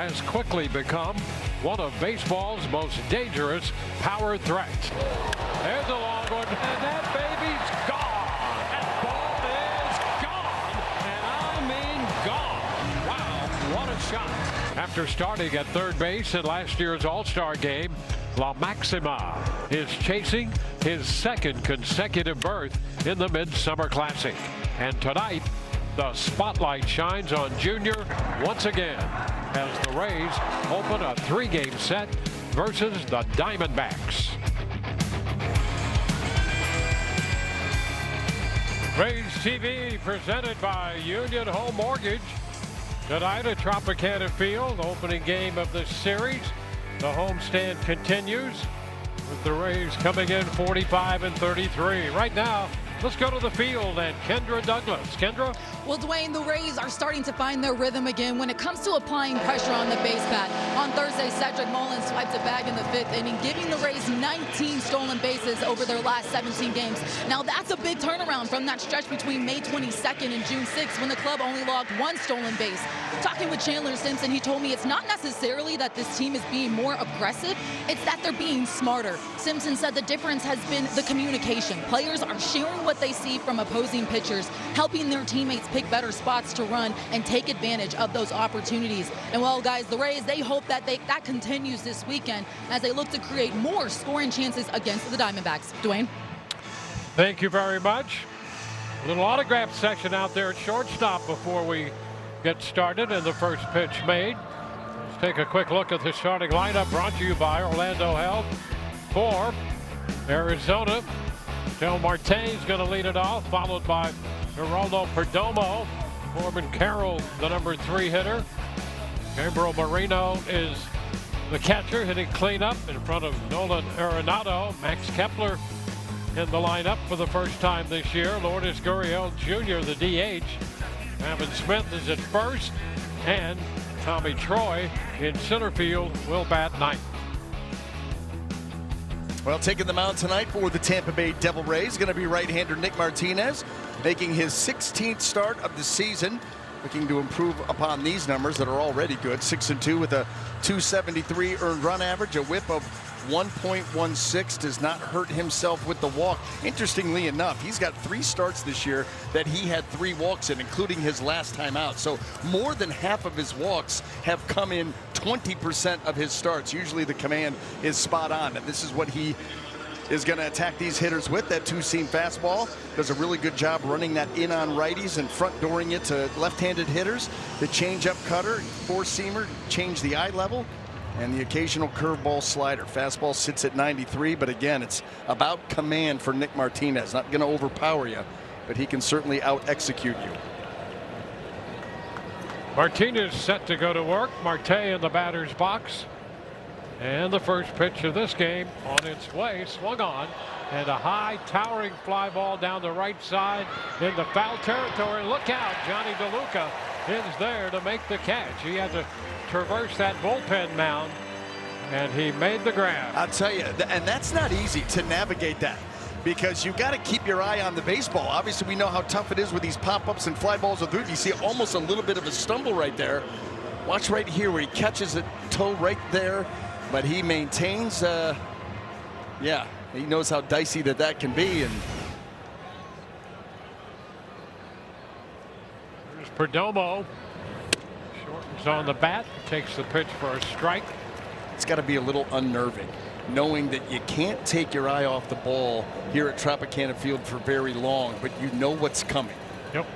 has quickly become one of baseball's most dangerous power threats. There's a long one, and that baby's gone. That ball is gone, and I mean gone. Wow, what a shot. After starting at third base in last year's All-Star game, La Maxima is chasing his second consecutive berth in the Midsummer Classic. And tonight, the spotlight shines on Junior once again as the Rays open a 3-game set versus the Diamondbacks. Rays TV presented by Union Home Mortgage. Tonight at Tropicana Field, opening game of this series. The homestand continues with the Rays coming in 45-33. Right now, let's go to the field and Kendra Douglas. Kendra? Well, Dwayne, the Rays are starting to find their rhythm again when it comes to applying pressure on the base pad. On Thursday, Cedric Mullins swiped a bag in the 5th inning, giving the Rays 19 stolen bases over their last 17 games. Now, that's a big turnaround from that stretch between May 22nd and June 6th when the club only logged 1 stolen base. Talking with Chandler Simpson, he told me it's not necessarily that this team is being more aggressive, it's that they're being smarter. Simpson said the difference has been the communication. Players are sharing what they see from opposing pitchers, helping their teammates pick better spots to run and take advantage of those opportunities. And well, guys, the Rays, they hope that that continues this weekend as they look to create more scoring chances against the Diamondbacks. Dwayne? Thank you very much. A little autograph section out there at shortstop before we get started and the first pitch made. Let's take a quick look at the starting lineup brought to you by Orlando Health. For Arizona, Del Marte is going to lead it off, followed by Geraldo Perdomo. Corbin Carroll, the number 3 hitter. Gabriel Moreno is the catcher, hitting cleanup in front of Nolan Arenado. Max Kepler in the lineup for the first time this year. Lourdes Gurriel Jr., the DH. Evan Smith is at first, and Tommy Troy in center field will bat ninth. Well, taking the mound tonight for the Tampa Bay Devil Rays going to be right-hander Nick Martinez, making his 16th start of the season, looking to improve upon these numbers that are already good. 6-2 with a 273 earned run average, a whip of 1.16, does not hurt himself with the walk. Interestingly enough, he's got 3 starts this year that he had 3 walks in, including his last time out. So more than half of his walks have come in 20% of his starts. Usually the command is spot on, and this is what he is going to attack these hitters with. That 2-seam fastball does a really good job running that in on righties and front dooring it to left-handed hitters. The change-up cutter, 4-seamer, change the eye level, and the occasional curveball slider. Fastball sits at 93, but again, it's about command for Nick Martinez. Not going to overpower you, but he can certainly out-execute you. Martinez set to go to work. Marte in the batter's box. And the first pitch of this game on its way, swung on, and a high towering fly ball down the right side in the foul territory. Look out, Johnny DeLuca is there to make the catch. He had to traverse that bullpen mound, and he made the grab. I'll tell you, and that's not easy to navigate that, because you got to keep your eye on the baseball. Obviously, we know how tough it is with these pop-ups and fly balls with root. You see almost a little bit of a stumble right there. Watch right here where he catches a toe right there, but he maintains. Yeah, he knows how dicey that can be. And there's Perdomo. Shortens on the bat, takes the pitch for a strike. It's got to be a little unnerving, knowing that you can't take your eye off the ball here at Tropicana Field for very long, but you know what's coming. Yep.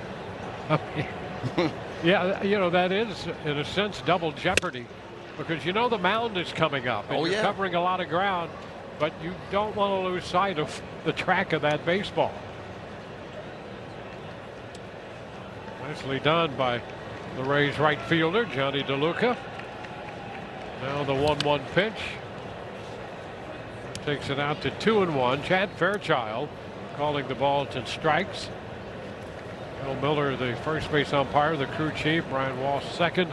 Yeah, you know, that is, in a sense, double jeopardy, because you know the mound is coming up, and you're covering a lot of ground, but you don't want to lose sight of the track of that baseball. Nicely done by the Rays right fielder, Johnny DeLuca. Now the 1-1 pitch. Takes it out to 2-1. Chad Fairchild calling the balls and strikes. Bill Miller, the first base umpire, the crew chief. Brian Walsh second.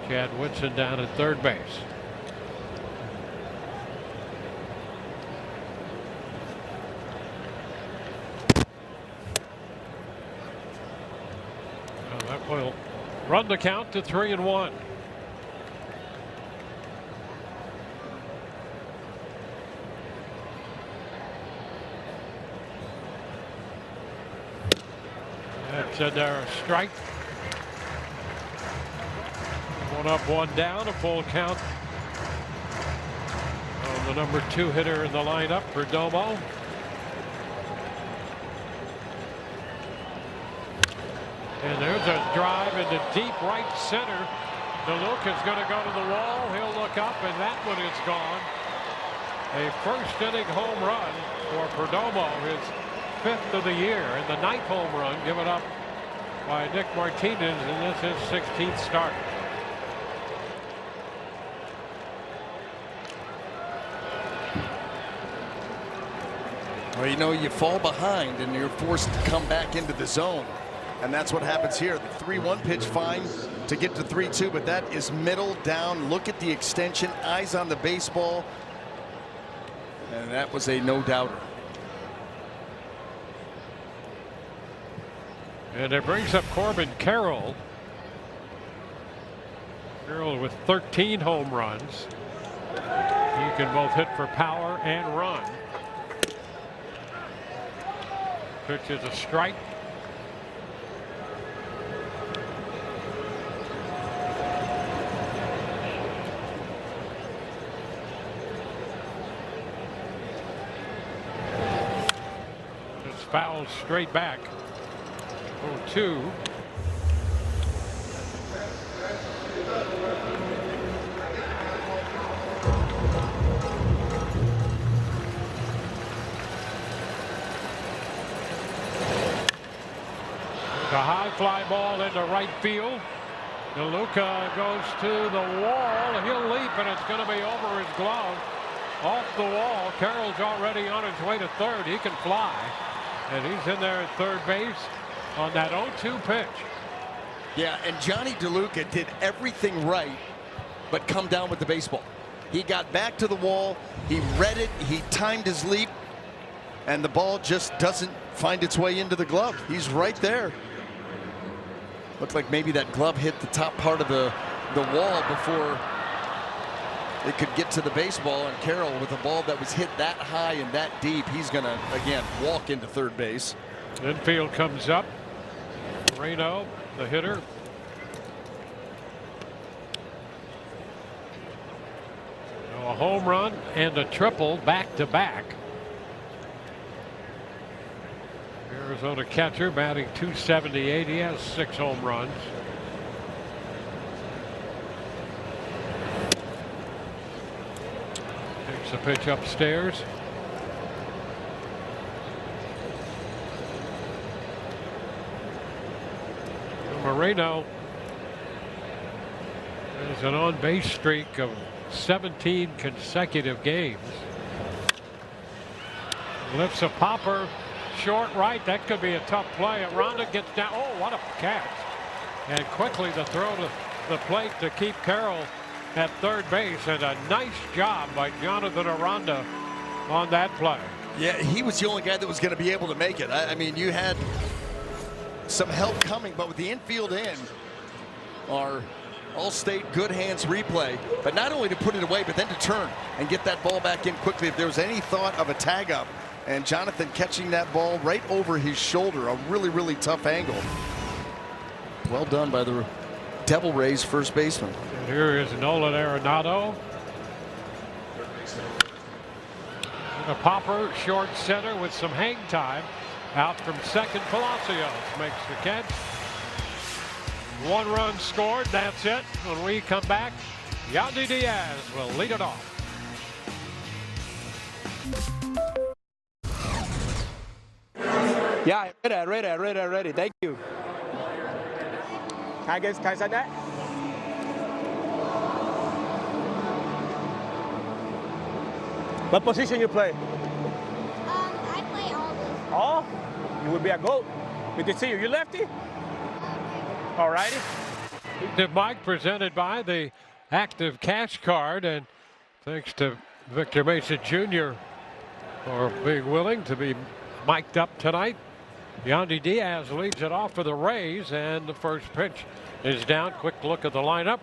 Chad Whitson down at third base. Well, that will run the count to 3-1. It's in there, a strike. One up, one down, a full count on the number 2 hitter in the lineup for Domo. And there's a drive into deep right center. DeLuca's going to go to the wall. He'll look up, and that one is gone. A first inning home run for Perdomo, his 5th of the year, and the 9th home run given up by Nick Martinez, and this is his 16th start. Well, you know, you fall behind and you're forced to come back into the zone. And that's what happens here. The 3-1 pitch fine to get to 3-2, but that is middle down. Look at the extension, eyes on the baseball. And that was a no-doubter. And it brings up Corbin Carroll. Carroll with 13 home runs. He can both hit for power and run. Pitch is a strike. It's fouled straight back. 0-2. A high fly ball into right field. DeLuca goes to the wall. He'll leap, and it's going to be over his glove. Off the wall. Carroll's already on his way to third. He can fly. And he's in there at third base on that 0-2 pitch. Yeah, and Johnny DeLuca did everything right but come down with the baseball. He got back to the wall. He read it. He timed his leap. And the ball just doesn't find its way into the glove. He's right there. Looked like maybe that glove hit the top part of the wall before it could get to the baseball. And Carroll, with a ball that was hit that high and that deep, he's going to, again, walk into third base. Infield comes up. Moreno, the hitter. A home run and a triple back-to-back. Arizona catcher batting .278. He has 6 home runs. Takes the pitch upstairs. Moreno has an on-base streak of 17 consecutive games. Lifts a popper. Short right. That could be a tough play. Aranda gets down. Oh, what a catch. And quickly the throw to the plate to keep Carroll at third base. And a nice job by Jonathan Aranda on that play. Yeah, he was the only guy that was going to be able to make it. I mean, you had some help coming, but with the infield in, our All-State good hands replay, but not only to put it away, but then to turn and get that ball back in quickly if there was any thought of a tag up. And Jonathan catching that ball right over his shoulder, a really, really tough angle. Well done by the Devil Rays first baseman. And here is Nolan Arenado. And a popper, short center with some hang time. Out from second, Palacios makes the catch. 1 run scored, that's it. When we come back, Yandy Diaz will lead it off. Yeah, ready. Thank you. Can I say that? What position you play? I play all those. Oh, you would be a goat. Good to see you. You lefty? All righty. The mic presented by the Active Cash Card, and thanks to Victor Mesa Jr. for being willing to be mic'd up tonight. Yandy Diaz leads it off for the Rays, and the first pitch is down. Quick look at the lineup.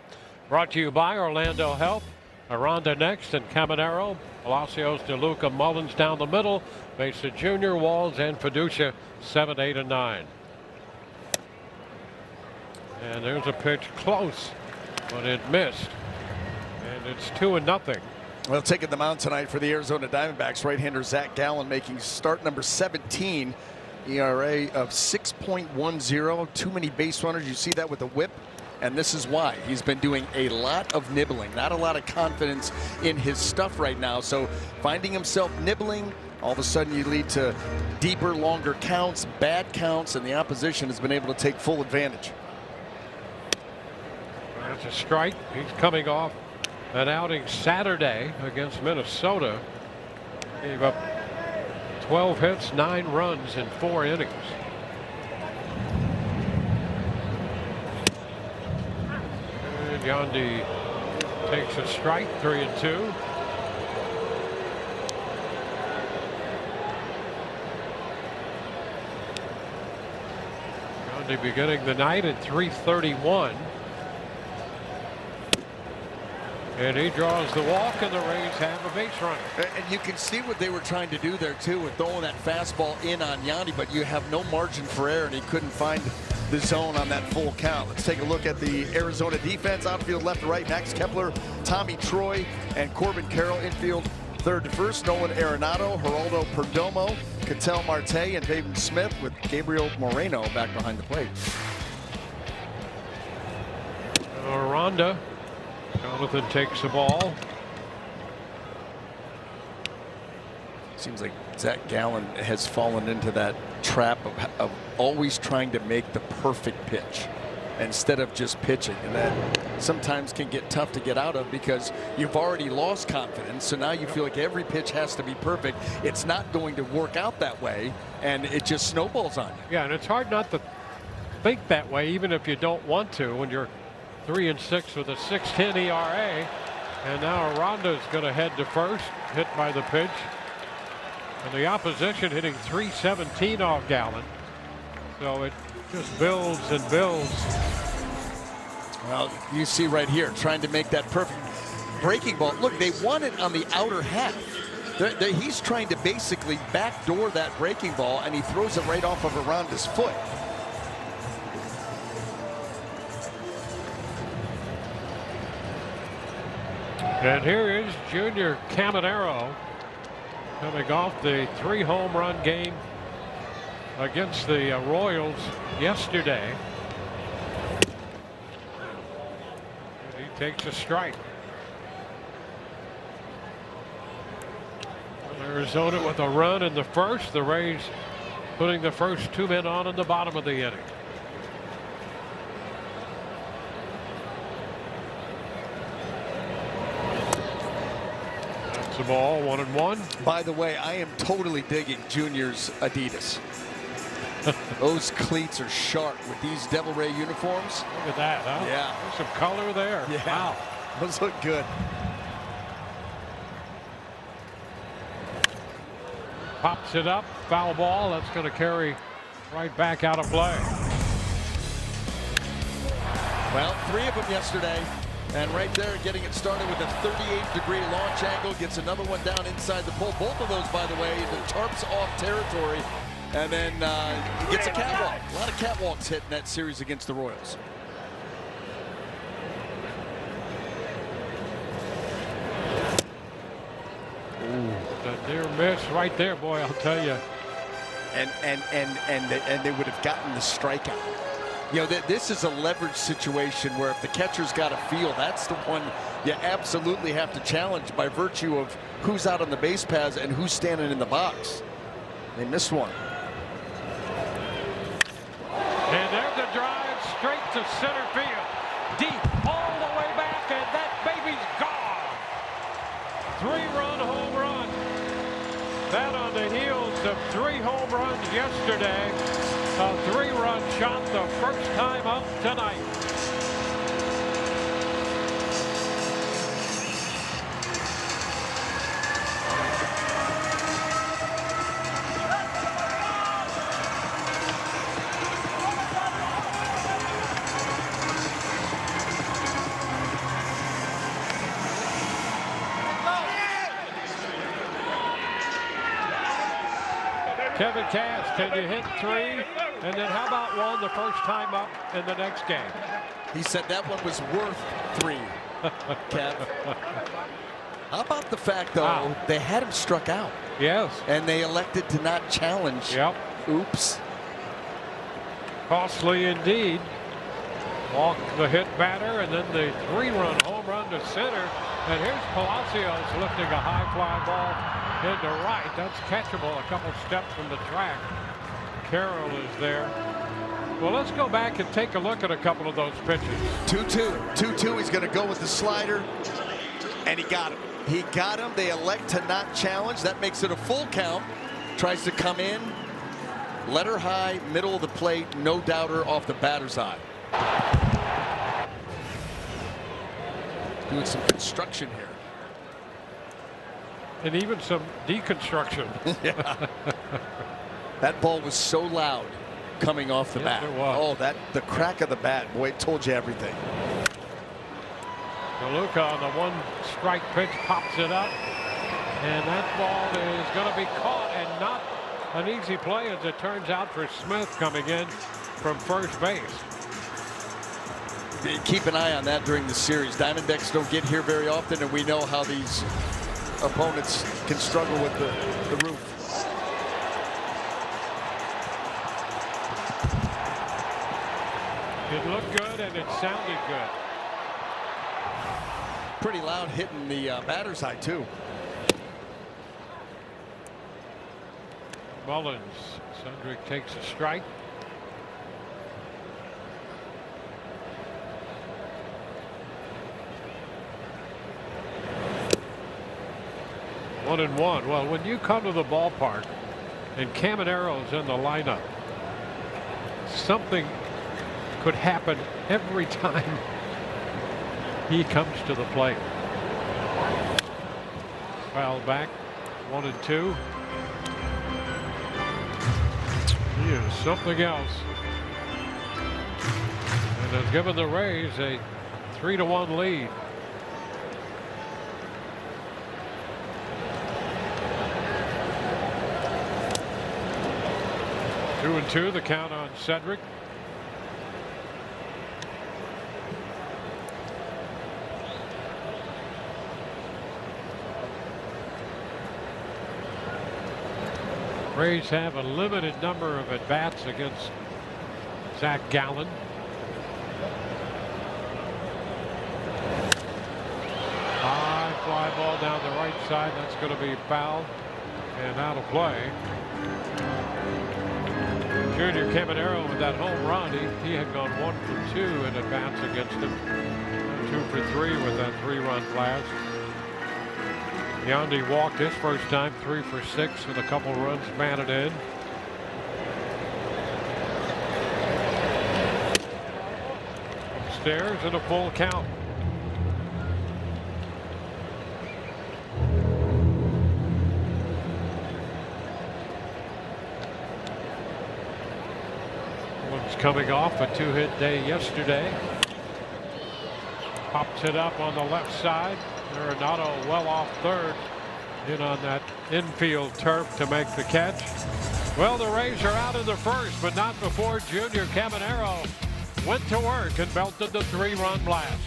Brought to you by Orlando Health. Aranda next, and Caminero, Palacios, DeLuca, Mullins down the middle. Mesa Jr., Walls, and Fiducia 7, 8, and 9. And there's a pitch close, but it missed. And it's 2-0. Well, taking the mound tonight for the Arizona Diamondbacks, right-hander Zach Gallen making start number 17. ERA of 6.10. Too many base runners. You see that with the whip. And this is why. He's been doing a lot of nibbling. Not a lot of confidence in his stuff right now. So finding himself nibbling, all of a sudden you lead to deeper, longer counts, bad counts, and the opposition has been able to take full advantage. That's a strike. He's coming off an outing Saturday against Minnesota. Gave up 12 hits, 9 runs in 4 innings. And Yandy takes a strike, 3-2. Yandy beginning the night at 331. And he draws the walk, and the Rays have a base runner. And you can see what they were trying to do there, too, with throwing that fastball in on Yandy, but you have no margin for error, and he couldn't find the zone on that full count. Let's take a look at the Arizona defense. Outfield left to right, Max Kepler, Tommy Troy, and Corbin Carroll. Infield third to first, Nolan Arenado, Geraldo Perdomo, Ketel Marte, and David Smith, with Gabriel Moreno back behind the plate. Aranda. Jonathan takes the ball. Seems like Zach Gallen has fallen into that trap of always trying to make the perfect pitch instead of just pitching, and that sometimes can get tough to get out of because you've already lost confidence. So now you feel like every pitch has to be perfect. It's not going to work out that way, and it just snowballs on you. Yeah, and it's hard not to think that way, even if you don't want to, when you're 3-6 with a 6.10 ERA. And now Aranda's going to head to first, hit by the pitch. And the opposition hitting 317 off Gallen. So it just builds and builds. Well, you see right here, trying to make that perfect breaking ball. Look, they want it on the outer half. He's trying to basically backdoor that breaking ball, and he throws it right off of Aranda's foot. And here is Junior Caminero coming off the 3-home run game against the Royals yesterday. And he takes a strike. Arizona with a run in the first. The Rays putting the first 2 men on in the bottom of the inning. The ball, 1-1. By the way, I am totally digging Junior's Adidas. Those cleats are sharp with these Devil Ray uniforms. Look at that, huh? Yeah. There's some color there. Yeah. Wow. Those look good. Pops it up, foul ball. That's going to carry right back out of play. Well, 3 of them yesterday. And right there, getting it started with a 38-degree launch angle. Gets another one down inside the pole. Both of those, by the way, the tarps off territory. And then he gets a catwalk. A lot of catwalks hit in that series against the Royals. Ooh, the near miss right there, boy, I'll tell you. And they would have gotten the strikeout. You know, this is a leverage situation where if the catcher's got a feel, that's the one you absolutely have to challenge by virtue of who's out on the base paths and who's standing in the box. They missed one. And there's a drive straight to center field. Deep, all the way back, and that baby's gone. 3-run home run. That on the heels of 3 home runs yesterday. A 3-run shot the first time up tonight. Kevin Cass, can you hit 3? And then how about 1 the first time up in the next game? He said that one was worth 3, Kev. How about the fact, though, they had him struck out? Yes. And they elected to not challenge. Yep. Oops. Costly indeed. Walk the hit batter, and then the 3-run home run to center. And here's Palacios lifting a high fly ball into right. That's catchable a couple steps from the track. Carroll is there. Well, let's go back and take a look at a couple of those pitches. 2-2. 2-2. He's going to go with the slider. And he got him. He got him. They elect to not challenge. That makes it a full count. Tries to come in. Letter high, middle of the plate. No doubter off the batter's eye. Doing some construction here. And even some deconstruction. Yeah. That ball was so loud coming off the bat. It was. Oh, the crack of the bat, boy, it told you everything. DeLuca on the 1 strike pitch pops it up, and that ball is going to be caught, and not an easy play as it turns out for Smith coming in from first base. Keep an eye on that during the series. Diamondbacks don't get here very often, and we know how these opponents can struggle with the roof. It looked good and it sounded good. Pretty loud hitting the batter's eye, too. Mullins. Cedric takes a strike. One and one. Well, when you come to the ballpark and Camanero's in the lineup, something could happen every time he comes to the plate. Foul back. 1 and 2. He is something else. And has given the Rays a 3-1 lead. Two and 2, the count on Cedric. Rays have a limited number of at-bats against Zach Gallen. High fly ball down the right side. That's going to be foul and out of play. Junior Caminero with that home run. He had gone 1 for 2 in at-bats against him. 2 for 3 with that 3-run blast. Yandy walked his first time, 3 for 6 with a couple runs batted in. Upstairs and a full count. One's coming off a 2-hit day yesterday. Pops it up on the left side. Arenado well off third, in on that infield turf to make the catch. Well, the Rays are out in the first, but not before Junior Caminero went to work and belted the 3-run blast.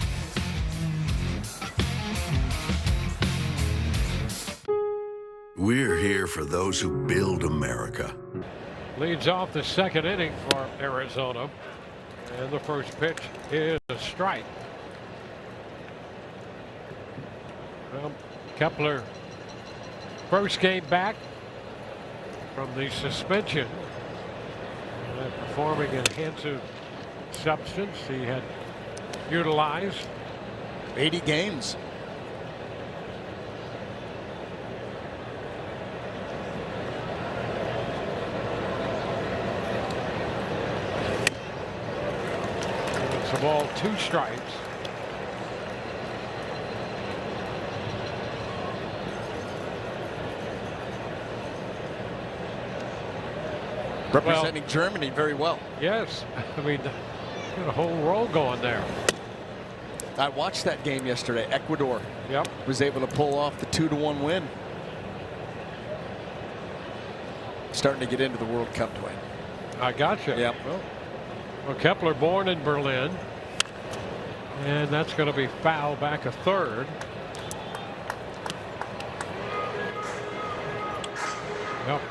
We're here for those who build America. Leads off the second inning for Arizona, and the first pitch is a strike. Well, Kepler, first game back from the suspension. Performing enhancing substance he had utilized. 80 games. It's a ball, 2 strikes. Representing Germany very well. Yes, I mean, got a whole row going there. I watched that game yesterday. Ecuador Yep. was able to pull off the 2-1 win. starting to get into the World Cup, Dwayne. I gotcha. Yep. Well, Kepler born in Berlin. And that's going to be foul back a third. Yep.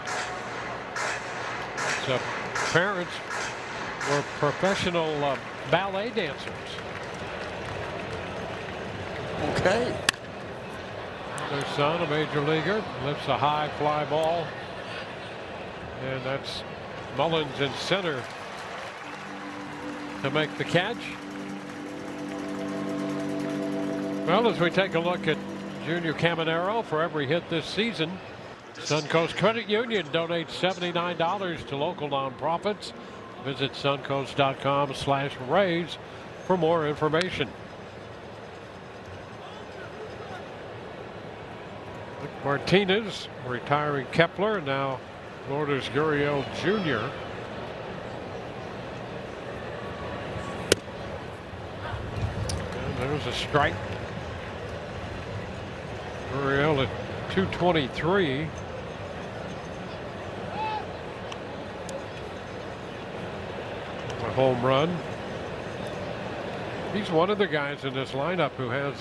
So parents were professional ballet dancers. Okay. Their son, a major leaguer, lifts a high fly ball. And that's Mullins in center to make the catch. Well, as we take a look at Junior Caminero, for every hit this season, Suncoast Credit Union donates $79 to local nonprofits. Visit suncoast.com/raise for more information. Martinez retiring Kepler, now Lourdes Gurriel Jr. And there's a strike. Gurriel at 223. A home run. He's one of the guys in this lineup who has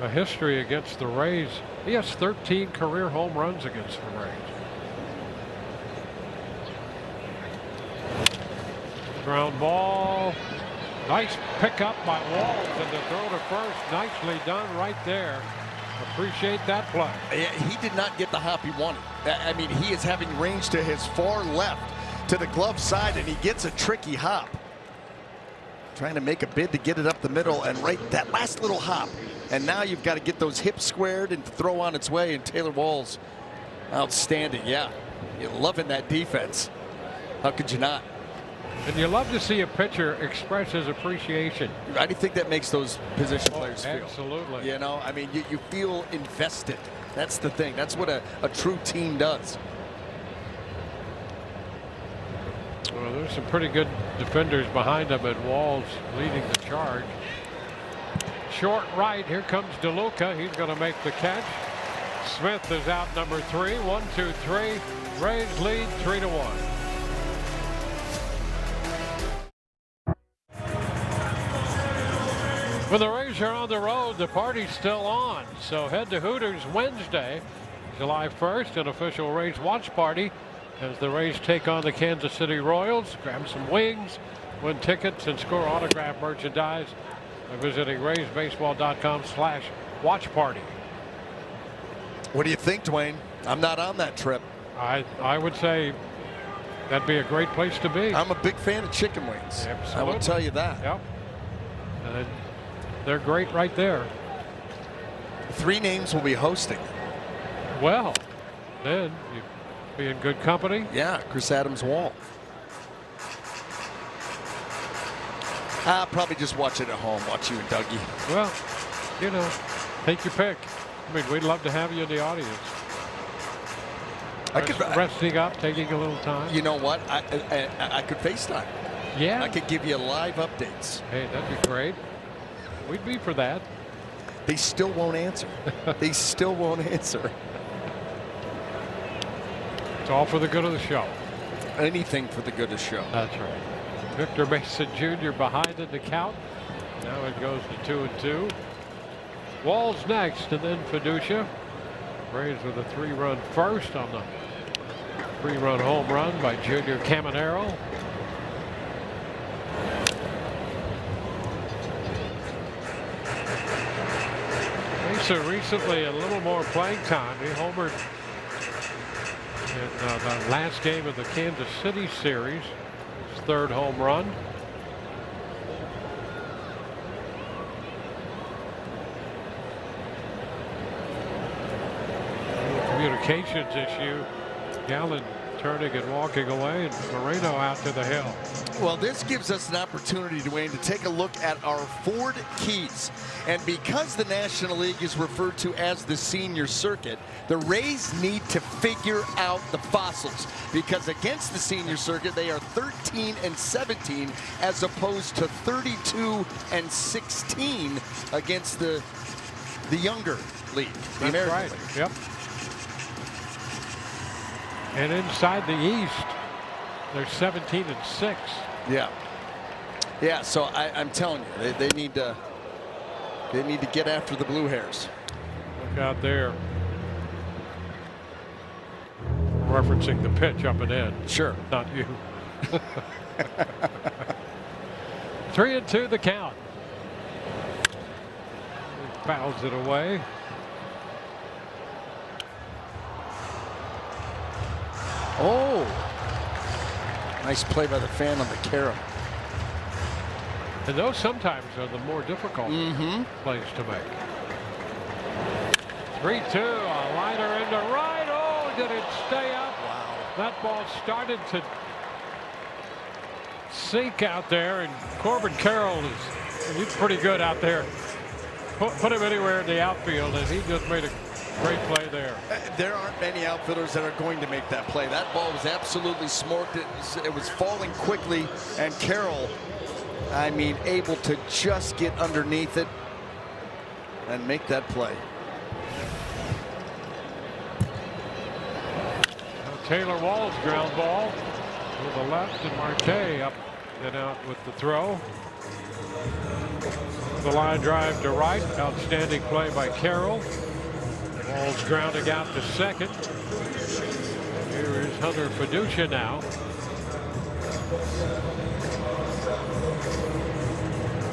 a history against the Rays. He has 13 career home runs against the Rays. Ground ball. Nice pickup by Walls, and the throw to first. Nicely done right there. Appreciate that play. He did not get the hop he wanted. I mean, he is having range to his far left to the glove side, and he gets a tricky hop. Trying to make a bid to get it up the middle, and right that last little hop. And now you've got to get those hips squared and throw on its way. And Taylor Walls, outstanding. Yeah, you're loving that defense. How could you not? And you love to see a pitcher express his appreciation. I do think that makes those position players feel. Absolutely. You know, I mean, you feel invested. That's the thing. That's what a true team does. Well, there's some pretty good defenders behind him, and Walls leading the charge. Short right. Here comes DeLuca. He's going to make the catch. Smith is out number 3. 1, 2, 3. Rays lead 3-1. When the Rays are on the road, the party's still on. So head to Hooters Wednesday, July 1st, an official Rays watch party as the Rays take on the Kansas City Royals. Grab some wings, win tickets, and score autographed merchandise by visiting RaysBaseball.com/watch party. What do you think, Dwayne? I'm not on that trip. I would say that'd be a great place to be. I'm a big fan of chicken wings. Absolutely. I will tell you that. Yep. And they're great right there. 3 names will be hosting. Well, then you'd be in good company. Yeah, Chris Adams Wall. I'll probably just watch it at home. Watch you and Dougie. Well, you know, take your pick. I mean, we'd love to have you in the audience. Resting up, taking a little time. You know what? I could FaceTime. Yeah. I could give you live updates. Hey, that'd be great. We'd be for that. They still won't answer. They still won't answer. It's all for the good of the show. Anything for the good of the show. That's right. Victor Mason Jr. behind in the count. Now it goes to 2-2. Walls next, and then Fiducia. Rays with a 3-run first on the 3-run home run by Junior Caminero. Mesa recently a little more playing time. He homered in the last game of the Kansas City series. His 3rd home run. Communications issue. Gallen turning and walking away, and Moreno out to the hill. Well, this gives us an opportunity, Dwayne, to take a look at our Ford keys. And because the National League is referred to as the senior circuit, the Rays need to figure out the fossils, because against the senior circuit, they are 13-17 as opposed to 32-16 against the younger league, the That's American right. League. Yep. And inside the East, they're 17-6. Yeah. Yeah. So I'm telling you, they need to get after the Blue Hairs. Look out there. Referencing the pitch up and in. Sure. Not you. 3-2 the count. He fouls it away. Oh. Nice play by the fan on the carom. And those sometimes are the more difficult plays to make. 3-2, a liner into right. Oh, did it stay up? Wow. That ball started to sink out there, and Corbin Carroll he's pretty good out there. Put him anywhere in the outfield, and he just made a great play there. There aren't many outfielders that are going to make that play. That ball was absolutely smoked. It was falling quickly, and Carroll, I mean, able to just get underneath it and make that play. Taylor Wall's ground ball to the left, and Marte up and out with the throw. The line drive to right. Outstanding play by Carroll. Wall's grounding out to second. Here is Hunter Fiducia now.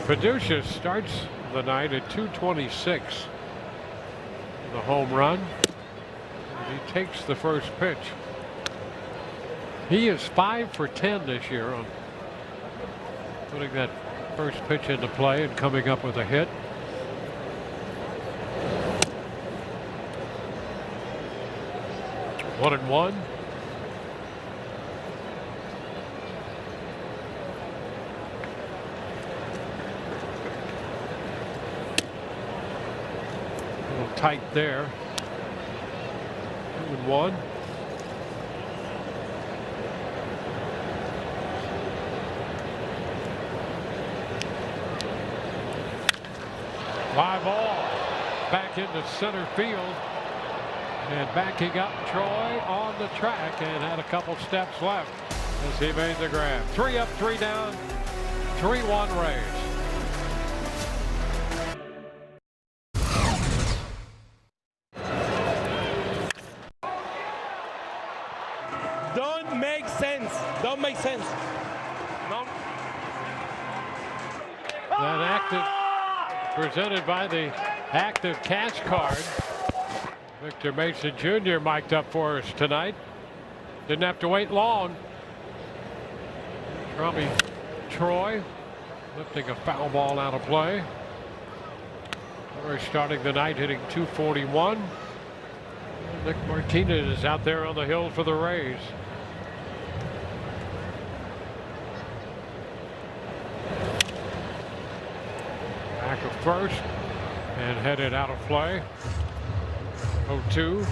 Fiducia starts the night at 226. The home run. And he takes the first pitch. He is 5 for 10 this year on putting that first pitch into play and coming up with a hit. One and one. A little tight there. 2-1. Fly ball back into center field, and backing up Troy on the track, and had a couple steps left as he made the grab. 3 up, 3 down, 3-1 Rays. Don't make sense. Don't make sense. No. That active, presented by the active cash card. Victor Mason Jr. mic'd up for us tonight. Didn't have to wait long. Trummy Troy lifting a foul ball out of play. Troy starting the night hitting .241. Nick Martinez is out there on the hill for the Rays. Back of first and headed out of play. 0-2.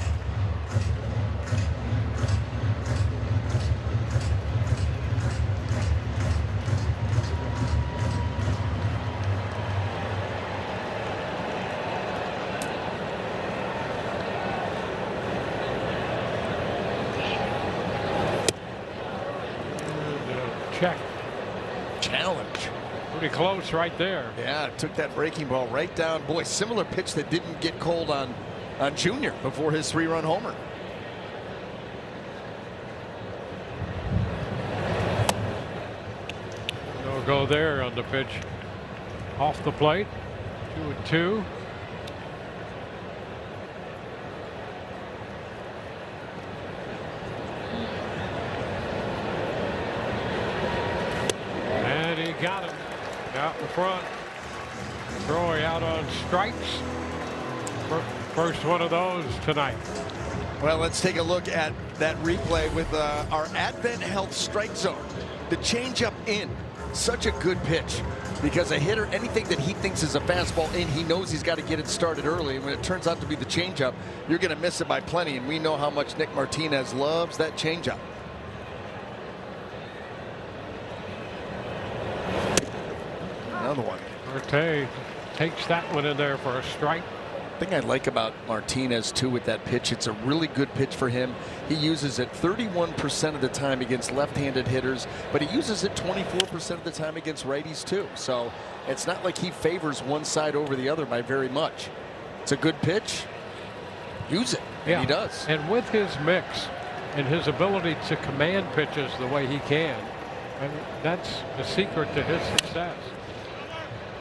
Check. Challenge. Pretty close right there. Yeah, took that breaking ball right down. Boy, similar pitch that didn't get cold on Junior before his 3-run homer. No go there on the pitch off the plate. 2-2. And he got him out in front. Troy out on strikes. First one of those tonight. Well, let's take a look at that replay with our Advent Health strike zone. The changeup in, such a good pitch, because a hitter, anything that he thinks is a fastball in, he knows he's got to get it started early. And when it turns out to be the changeup, you're going to miss it by plenty. And we know how much Nick Martinez loves that changeup. Another one. Marte takes that one in there for a strike. thing I like about Martinez too with that pitch, it's a really good pitch for him. He uses it 31% of the time against left-handed hitters, but he uses it 24% of the time against righties too. So it's not like he favors one side over the other by very much. It's a good pitch. Use it. And he does. And with his mix and his ability to command pitches the way he can, I mean, that's the secret to his success.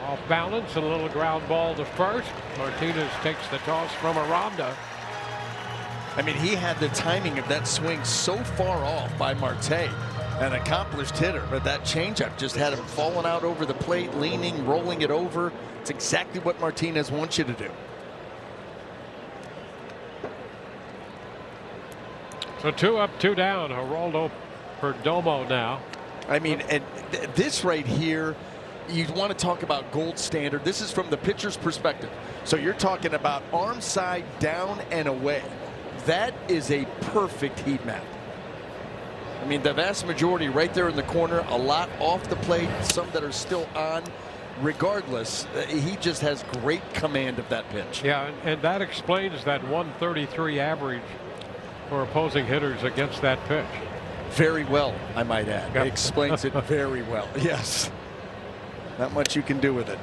Off balance, and a little ground ball to first. Martinez takes the toss from Aranda. I mean, he had the timing of that swing so far off by Marte, an accomplished hitter, but that changeup just had him falling out over the plate, leaning, rolling it over. It's exactly what Martinez wants you to do. So 2 up, 2 down. Geraldo Perdomo now. I mean, and this right here, you want to talk about gold standard. This is from the pitcher's perspective. So you're talking about arm side down and away. That is a perfect heat map. I mean, the vast majority right there in the corner, a lot off the plate, some that are still on. Regardless, he just has great command of that pitch. Yeah, and that explains that 133 average for opposing hitters against that pitch. Very well, I might add. Yep. It explains it very well. Yes. Not much you can do with it.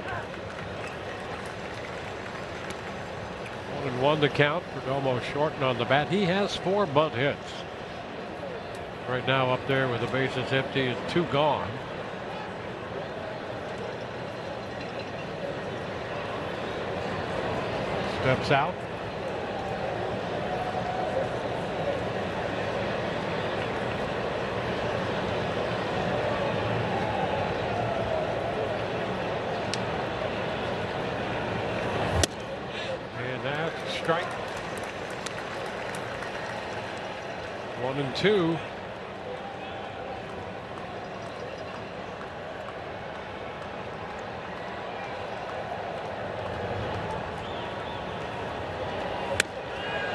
1-1 to count. Perdomo shortened on the bat. He has 4 bunt hits. Right now up there with the bases empty and 2 gone. Steps out. Strike. 1-2.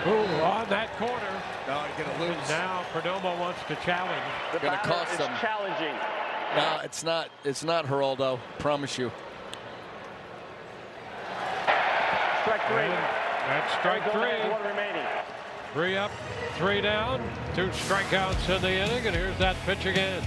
Ooh, on that corner. No, you're going to lose. And now Perdomo wants to challenge. The Gonna batter cost is them. challenging. No, it's not. It's not Geraldo. Promise you. Strike 3. And that's strike 3. 1 remaining. 3 up, 3 down, 2 strikeouts in the inning, and here's that pitch again.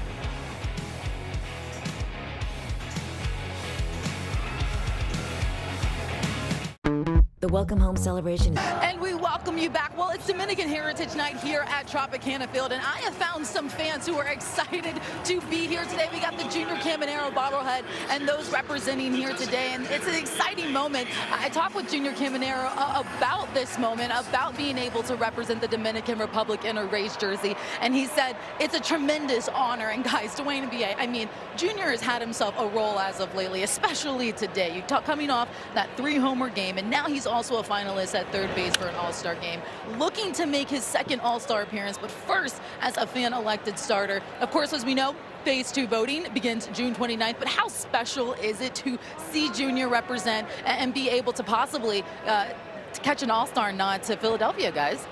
The Welcome Home celebration. And we welcome you back. Well, it's Dominican Heritage Night here at Tropicana Field, and I have found some fans who are excited to be here today. We got the Junior Caminero bobblehead and those representing here today, and it's an exciting moment. I talked with Junior Caminero about this moment, about being able to represent the Dominican Republic in a raised jersey, and he said it's a tremendous honor. And guys, Dwayne B.A., I mean, Junior has had himself a role as of lately, especially today. You talk coming off that 3-homer game, and now he's also a finalist at third base for an All-Star game, looking to make his second All-Star appearance, but first as a fan-elected starter. Of course, as we know, Phase 2 voting begins June 29th, but how special is it to see Junior represent and be able to possibly catch an All-Star nod to Philadelphia, guys?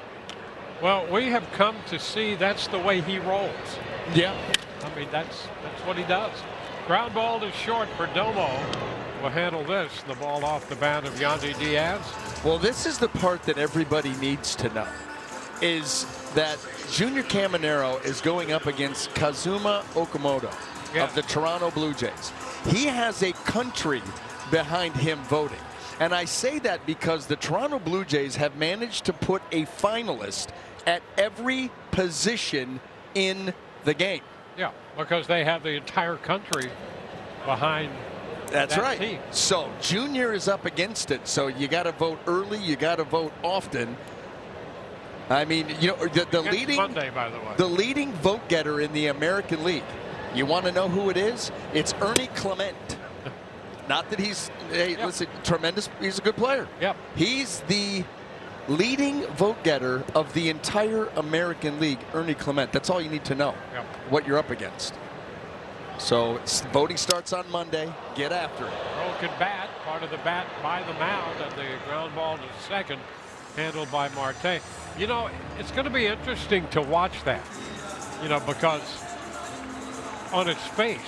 Well, we have come to see that's the way he rolls. Yeah. I mean, that's what he does. Ground ball to short. Perdomo will handle this. The ball off the bat of Yandy Diaz. Well, this is the part that everybody needs to know, is that Junior Caminero is going up against Kazuma Okamoto of the Toronto Blue Jays. He has a country behind him voting. And I say that because the Toronto Blue Jays have managed to put a finalist at every position in the game. Yeah, because they have the entire country behind. That's that right. team. So Junior is up against it. So you got to vote early. You got to vote often. I mean, you know, the leading Monday, by the way. The leading vote getter in the American League. You want to know who it is? It's Ernie Clement. Not that he's listen, tremendous. He's a good player. Yep. He's the leading vote getter of the entire American League. Ernie Clement. That's all you need to know. Yep. What you're up against. So voting starts on Monday. Get after it. Broken bat, part of the bat by the mound, and the ground ball to second, handled by Marte. You know, it's going to be interesting to watch that. You know, because on its face,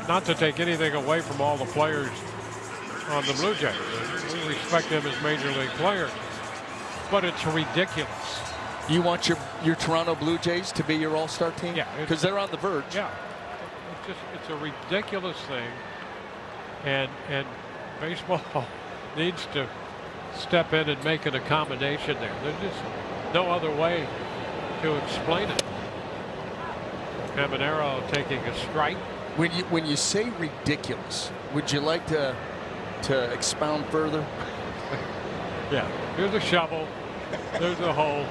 not to take anything away from all the players on the Blue Jays. We respect them as major league players, but it's ridiculous. You want your Toronto Blue Jays to be your all-star team? Yeah, because they're on the verge. Yeah, it's a ridiculous thing, and baseball needs to step in and make an accommodation there. There's just no other way to explain it. Caminero taking a strike. When you say ridiculous, would you like to expound further? Yeah, here's a shovel. There's a hole.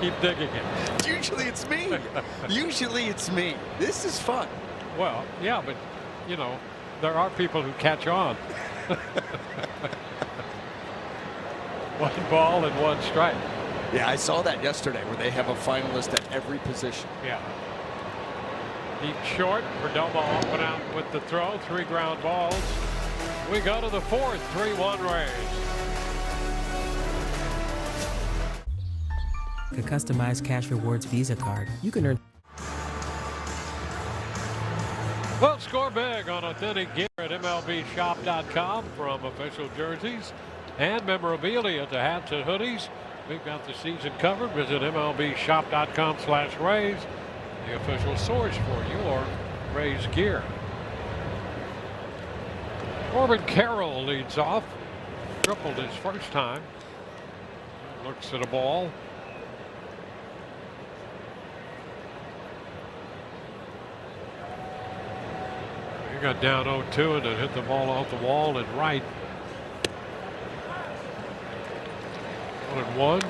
Keep digging it. Usually it's me. Usually it's me. This is fun. Well, yeah, but you know, there are people who catch on. 1 ball and 1 strike. Yeah, I saw that yesterday where they have a finalist at every position. Yeah. Deep short. Perdomo off and out with the throw. 3 ground balls. We go to the 4th. 3-1 Rays. A customized cash rewards Visa card. You can earn. Well, score big on authentic gear at MLBshop.com, from official jerseys and memorabilia to hats and hoodies. We've got the season covered. Visit MLBshop.com/Rays, the official source for your Rays gear. Corbin Carroll leads off. Tripled his first time. Looks at a ball. He got down 0-2 and then hit the ball off the wall and right. 1-1.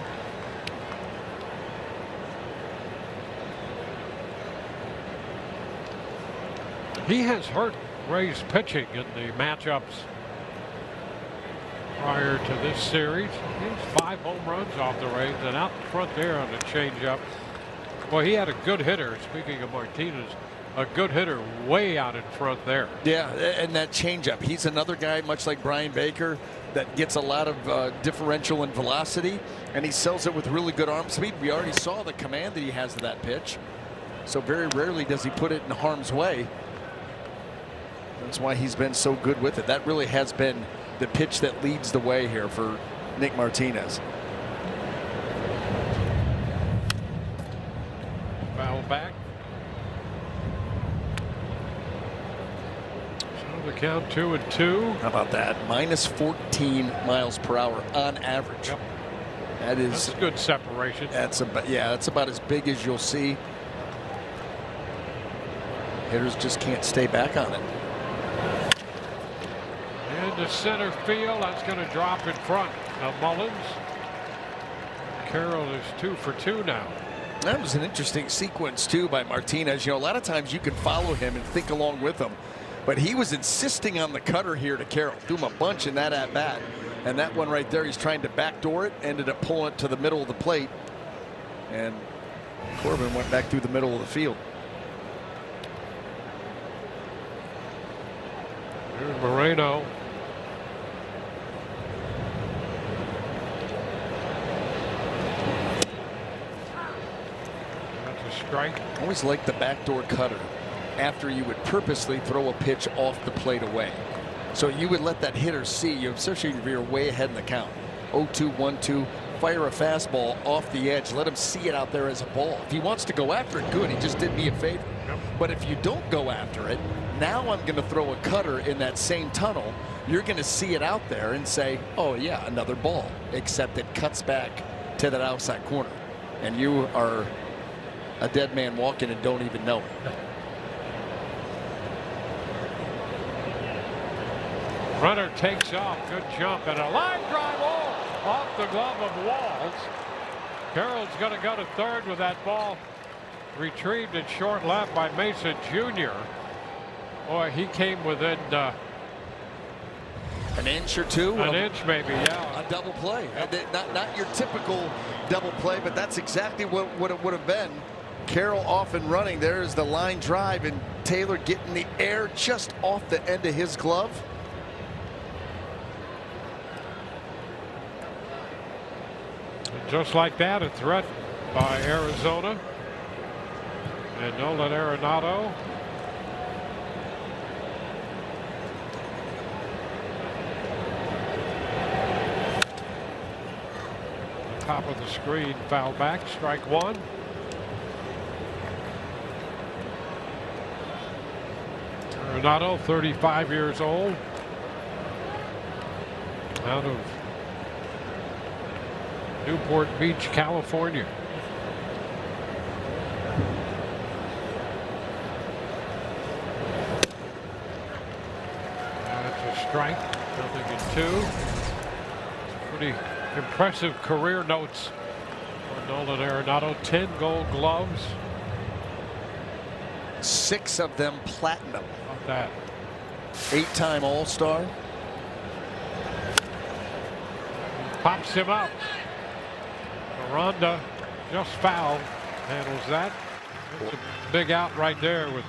He has hurt Rays pitching in the matchups prior to this series. He's 5 home runs off the Rays, and out in front there on the changeup. Well, he had a good hitter. Speaking of Martinez, a good hitter way out in front there. Yeah, and that changeup. He's another guy, much like Brian Baker, that gets a lot of differential and velocity, and he sells it with really good arm speed. We already saw the command that he has to that pitch, so very rarely does he put it in harm's way. That's why he's been so good with it. That really has been the pitch that leads the way here for Nick Martinez. Foul back. So the count 2-2. How about that? Minus 14 miles per hour on average. Yep. That's good separation. That's about as big as you'll see. Hitters just can't stay back on it. Into center field. That's going to drop in front of Mullins. Carroll is 2 for 2 now. That was an interesting sequence too by Martinez. You know, a lot of times you can follow him and think along with him, but he was insisting on the cutter here to Carroll. Threw him a bunch in that at bat, and that one right there, he's trying to backdoor it. Ended up pulling it to the middle of the plate, and Corbin went back through the middle of the field. Here's Moreno. Strike. Always like the backdoor cutter after you would purposely throw a pitch off the plate away. So you would let that hitter see you, especially if you're way ahead in the count. 0-2, 1-2, fire a fastball off the edge. Let him see it out there as a ball. If he wants to go after it, good. He just did me a favor. Yep. But if you don't go after it, now I'm going to throw a cutter in that same tunnel. You're going to see it out there and say, oh, yeah, another ball, except it cuts back to that outside corner. And you are a dead man walking and don't even know it. Runner takes off. Good jump and a line drive off the glove of Walls. Carroll's going to go to third with that ball retrieved at short left by Mesa Jr. Boy, he came within an inch or two. An inch maybe, yeah. A double play. Not your typical double play, but that's exactly what it would have been. Carroll off and running. There's the line drive, and Taylor getting the air just off the end of his glove. And just like that, a threat by Arizona. And Nolan Arenado. Top of the screen, foul back, strike one. Arenado, 35 years old, out of Newport Beach, California. That's a strike, nothing in two. Pretty impressive career notes for Nolan Arenado. 10 Gold Gloves. 6 of them platinum. Not that. 8-time All-Star. Pops him up. Aranda just fouled. Handles that. It's a big out right there with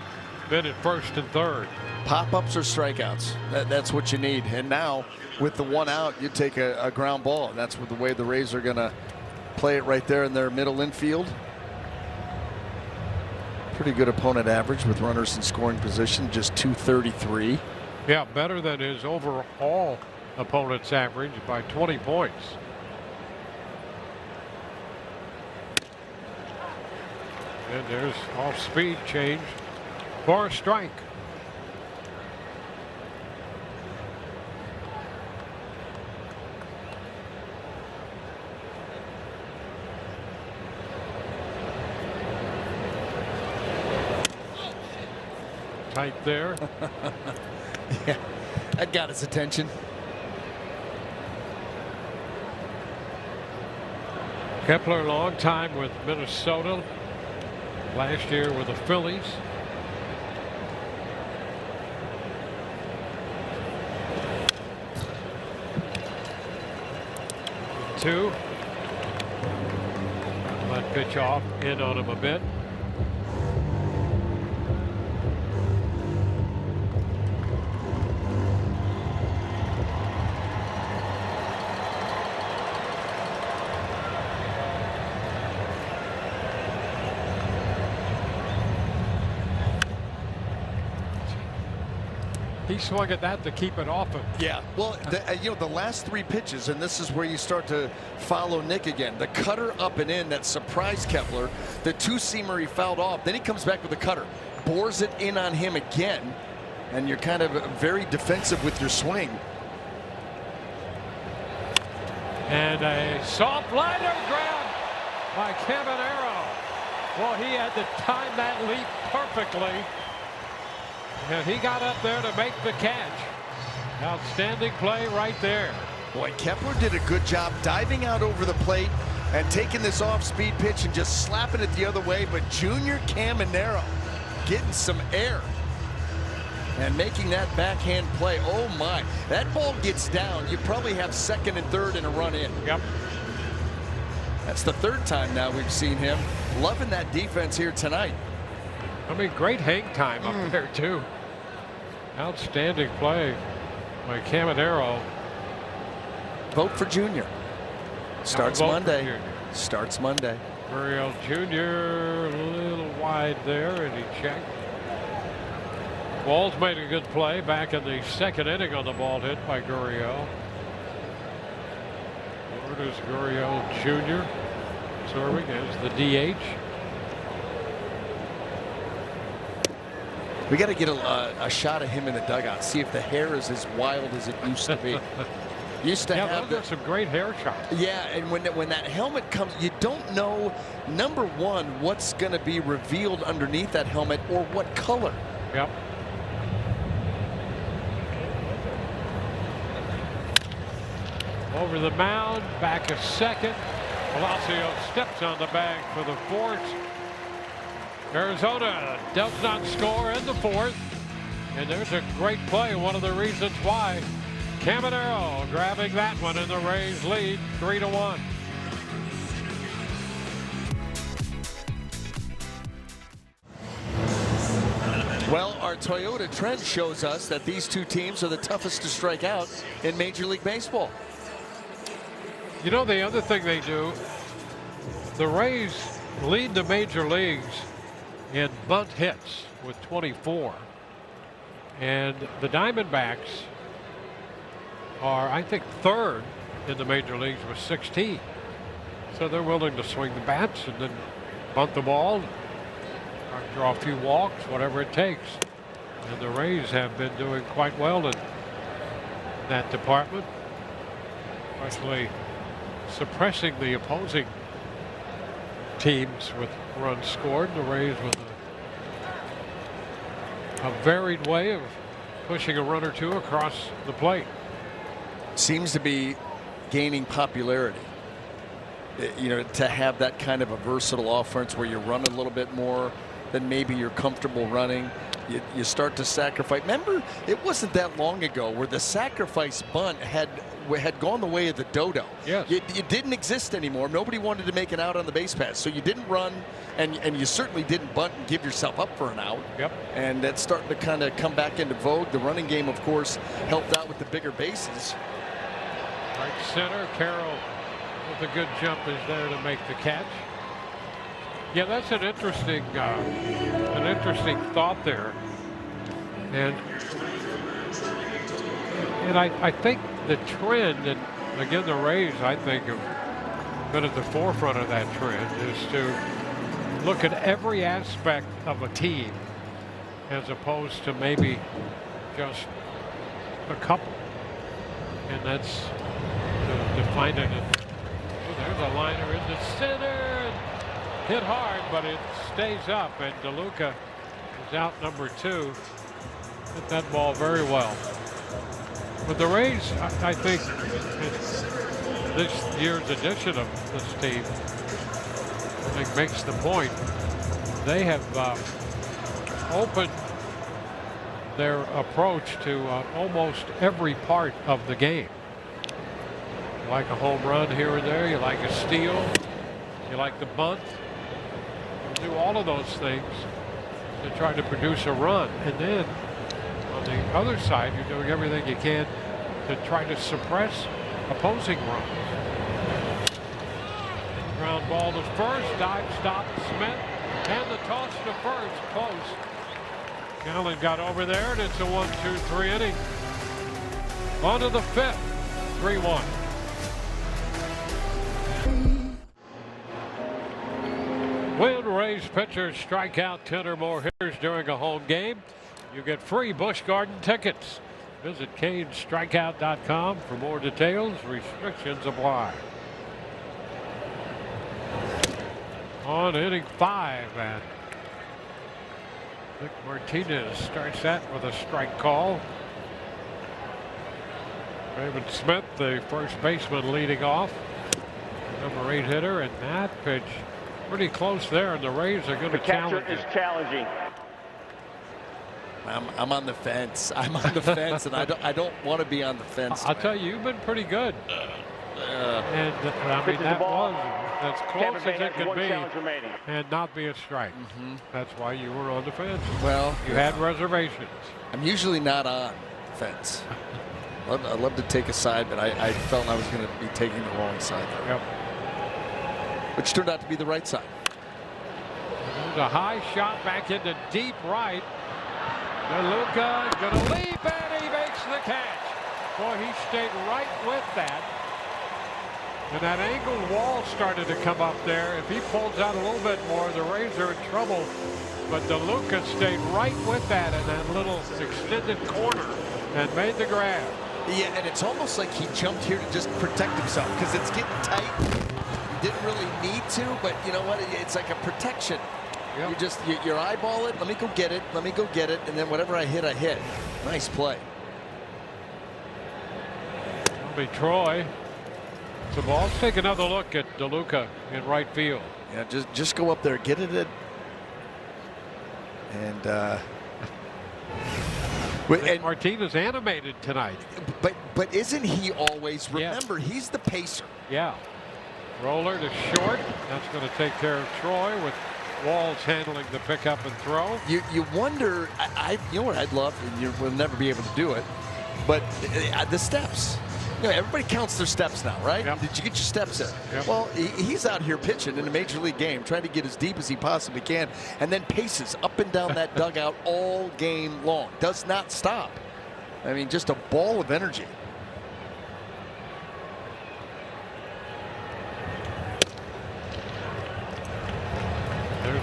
Ben at first and third. Pop-ups or strikeouts. That's what you need. And now with the one out, you take a ground ball. And that's the way the Rays are going to play it right there in their middle infield. Pretty good opponent average with runners in scoring position, just 233. Yeah, better than his overall opponent's average by 20 points. And there's off-speed change for a strike. Tight there. Yeah, that got his attention. Kepler, long time with Minnesota. Last year with the Phillies. Two. Let pitch off in on him a bit. He swung at that to keep it off him. Yeah, well, the last 3 pitches, and this is where you start to follow Nick again. The cutter up and in that surprised Kepler. The two-seamer he fouled off. Then he comes back with the cutter, bores it in on him again, and you're kind of very defensive with your swing. And a soft liner grab by Caminero. Well, he had to time that leap perfectly. And he got up there to make the catch. Outstanding play right there. Boy, Kepler did a good job diving out over the plate and taking this off-speed pitch and just slapping it the other way. But Junior Caminero getting some air and making that backhand play. Oh my, that ball gets down. You probably have second and third and a run in. Yep. That's the 3rd time now we've seen him. Loving that defense here tonight. I mean, great hang time up there too. Outstanding play by Caminero. Vote for Junior. Starts Vote for Monday. Junior. Starts Monday. Gurriel Jr. a little wide there, and he checked. Walls made a good play back in the 2nd inning on the ball hit by Gurriel. Lourdes Gurriel Jr. serving as the DH. We got to get a shot of him in the dugout. See if the hair is as wild as it used to be. Used to have those are some great hair shots. Yeah, and when that helmet comes, you don't know, number one, what's going to be revealed underneath that helmet or what color. Yep. Over the mound, back a second. Palacio steps on the bag for the 4th. Arizona does not score in the 4th. And there's a great play. One of the reasons why. Caminero grabbing that one, and the Rays lead 3-1. Well, our Toyota trend shows us that these two teams are the toughest to strike out in Major League Baseball. You know, the other thing they do, the Rays lead the major leagues in bunt hits with 24. And the Diamondbacks are, I think, 3rd in the major leagues with 16. So they're willing to swing the bats and then bunt the ball, draw a few walks, whatever it takes. And the Rays have been doing quite well in that department, especially suppressing the opposing teams with runs scored. The Rays with a varied way of pushing a run or two across the plate. Seems to be gaining popularity. You know, to have that kind of a versatile offense where you run a little bit more than maybe you're comfortable running. You start to sacrifice. Remember, it wasn't that long ago where the sacrifice bunt had gone the way of the dodo. Yes. It didn't exist anymore. Nobody wanted to make an out on the base pass, so you didn't run, and you certainly didn't bunt and give yourself up for an out. Yep. And that's starting to kind of come back into vogue. The running game, of course, helped out with the bigger bases. Right center, Carroll with a good jump is there to make the catch. Yeah, that's an interesting thought there, and I think the trend, and again the Rays I think have been at the forefront of that trend, is to look at every aspect of a team as opposed to maybe just a couple, and that's defined it. There's a liner in the center, and hit hard, but it stays up, and DeLuca is out number 2. Hit that ball very well. But the Rays, I think, this year's edition of this team, I think makes the point. They have opened their approach to almost every part of the game. You like a home run here or there, you like a steal, you like the bunt. You do all of those things to try to produce a run, and then on the other side you're doing everything you can to try to suppress opposing runs. Ground ball to first, dive stop Smith, and the toss to first, close. Gallen got over there, and it's a 1-2-3 inning. On to the 5th, 3-1. When Rays pitchers strike out 10 or more hitters during a home game, you get free Busch Garden tickets. Visit CaneStrikeout.com for more details. Restrictions apply. On inning 5, and Nick Martinez starts that with a strike call. Raymond Smith, the first baseman, leading off. Number 8 hitter, and that pitch pretty close there, and the Rays are going to challenge it. The catcher is challenging. I'm on the fence. I'm on the fence, and I don't want to be on the fence. I'll tell you, you've been pretty good. And I mean, that was as close as it could be, and not be a strike. That's why you were on the fence. Well, you had reservations. I'm usually not on the fence. I'd love to take a side, but I felt I was going to be taking the wrong side there. Yep. Which turned out to be the right side. There's a high shot back into deep right. DeLuca gonna leap, and he makes the catch. Boy, he stayed right with that. And that angled wall started to come up there. If he pulls out a little bit more, the Rays are in trouble. But DeLuca stayed right with that in that little extended corner and made the grab. Yeah, and it's almost like he jumped here to just protect himself because it's getting tight. He didn't really need to, but you know what? It's like a protection. Yep. You just you eyeball it. Let me go get it. Let me go get it, and then whatever I hit, I hit. Nice play. That'll be Troy. So ball. Let's take another look at DeLuca in right field. Yeah, just go up there, get it in, and Martinez animated tonight. But isn't he always? Remember, he's the pacer. Yeah. Roller to short. That's going to take care of Troy with Walls handling the pickup and throw. You wonder. You know what I'd love, and you will never be able to do it, but the steps. You know, everybody counts their steps now, right? Yep. Did you get your steps in? Yep. Well, he's out here pitching in a major league game, trying to get as deep as he possibly can, and then paces up and down that dugout all game long. Does not stop. I mean, just a ball of energy.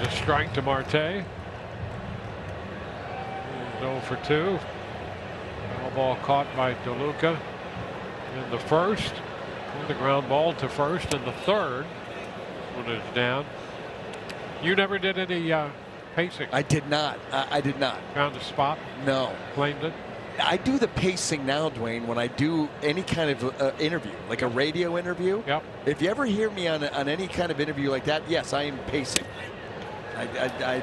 There's a strike to Marte. 0 for 2. Foul ball caught by DeLuca in the first. And the ground ball to first in the third. This one is down. You never did any pacing? I did not. I did not. Found a spot? No. Claimed it? I do the pacing now, Dwayne, when I do any kind of interview, like a radio interview. Yep. If you ever hear me on any kind of interview like that, yes, I am pacing. I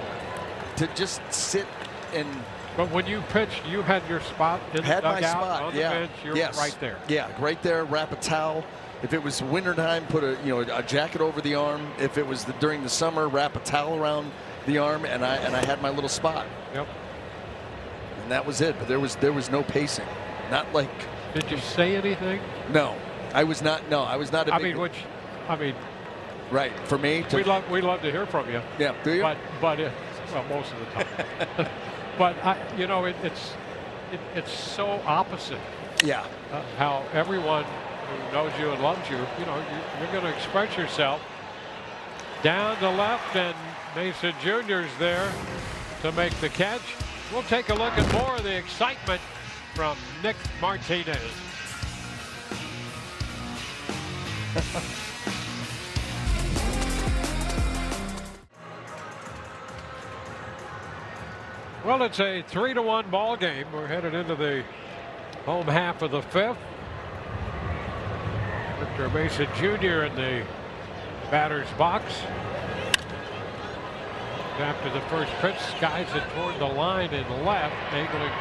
to just sit and. But when you pitched, you had your spot in the dugout, on the bench. You're right there. Yeah, right there. Wrap a towel. If it was wintertime, put a jacket over the arm. If it was during the summer, wrap a towel around the arm, and I had my little spot. Yep. And that was it. But there was no pacing. Not like. Did you say anything? No, I was not. No, I was not. I mean, right, for me. We love to hear from you. Yeah, do you? But well, most of the time. But it's so opposite. Yeah. How everyone who knows you and loves you, you're going to express yourself. Down to left, and Mason Jr.'s there to make the catch. We'll take a look at more of the excitement from Nick Martinez. Well, it's a 3-1 ball game. We're headed into the home half of the fifth. Victor Mason Jr. in the batter's box. After the first pitch, skies it toward the line in left, angling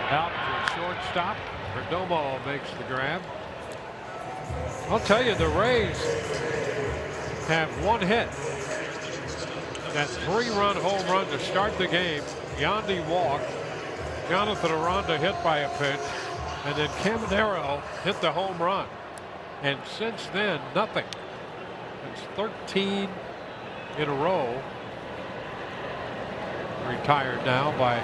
out to shortstop. Perdomo makes the grab. I'll tell you, the Rays have one hit. That 3-run home run to start the game. Yandy walked. Jonathan Aranda hit by a pitch, and then Caminero hit the home run. And since then, nothing. It's 13 in a row. Retired now by